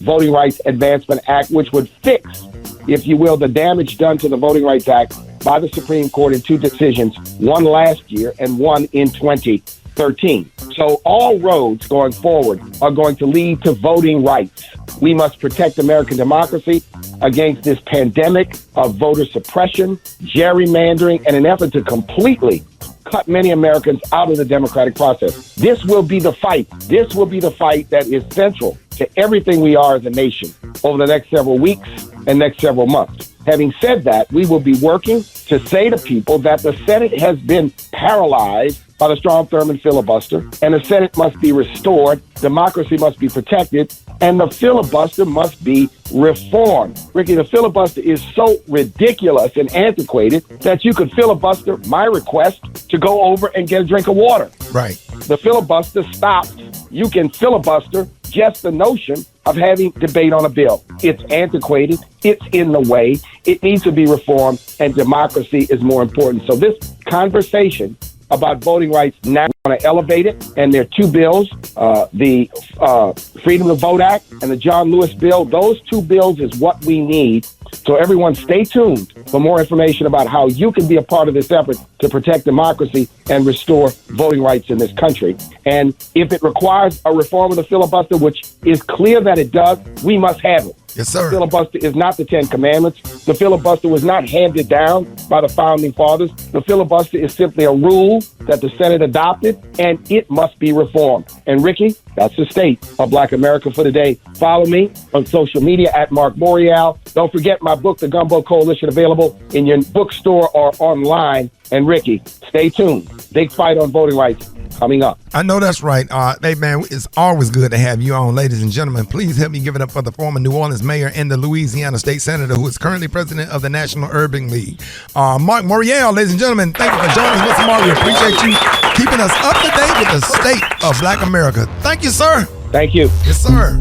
Voting Rights Advancement Act, which would fix, if you will, the damage done to the Voting Rights Act by the Supreme Court in 2 decisions, one last year and one in 2013. So all roads going forward are going to lead to voting rights. We must protect American democracy against this pandemic of voter suppression, gerrymandering, and an effort to completely cut many Americans out of the democratic process. This will be the fight. This will be the fight that is central to everything we are as a nation over the next several weeks and next several months. Having said that, we will be working to say to people that the Senate has been paralyzed by the Strom Thurmond filibuster, and the Senate must be restored, democracy must be protected, and the filibuster must be reformed. Ricky, the filibuster is so ridiculous and antiquated that you could filibuster my request to go over and get a drink of water. Right. The filibuster stops. You can filibuster just the notion of having debate on a bill. It's antiquated. It's in the way. It needs to be reformed, and democracy is more important. So this conversation about voting rights now, we're going to elevate it, and there are 2 bills, the Freedom to Vote Act and the John Lewis bill. Those 2 bills is what we need. So everyone stay tuned for more information about how you can be a part of this effort to protect democracy and restore voting rights in this country. And if it requires a reform of the filibuster, which is clear that it does, we must have it. Yes, sir. The filibuster is not the 10 Commandments. The filibuster was not handed down by the Founding Fathers. The filibuster is simply a rule that the Senate adopted, and it must be reformed. And, Ricky, that's the state of Black America for today. Follow me on social media at Mark Morial. Don't forget my book, The Gumbo Coalition, available in your bookstore or online. And, Ricky, stay tuned. Big fight on voting rights coming up. I know that's right. Hey, man, it's always good to have you on, ladies and gentlemen. Please help me give it up for the former New Orleans mayor and the Louisiana state senator who is currently president of the National Urban League. Mark Morial, ladies and gentlemen, thank you for joining us. Mr. Mark, we appreciate you keeping us up to date with the state of Black America. Thank you, sir. Thank you. Yes, sir.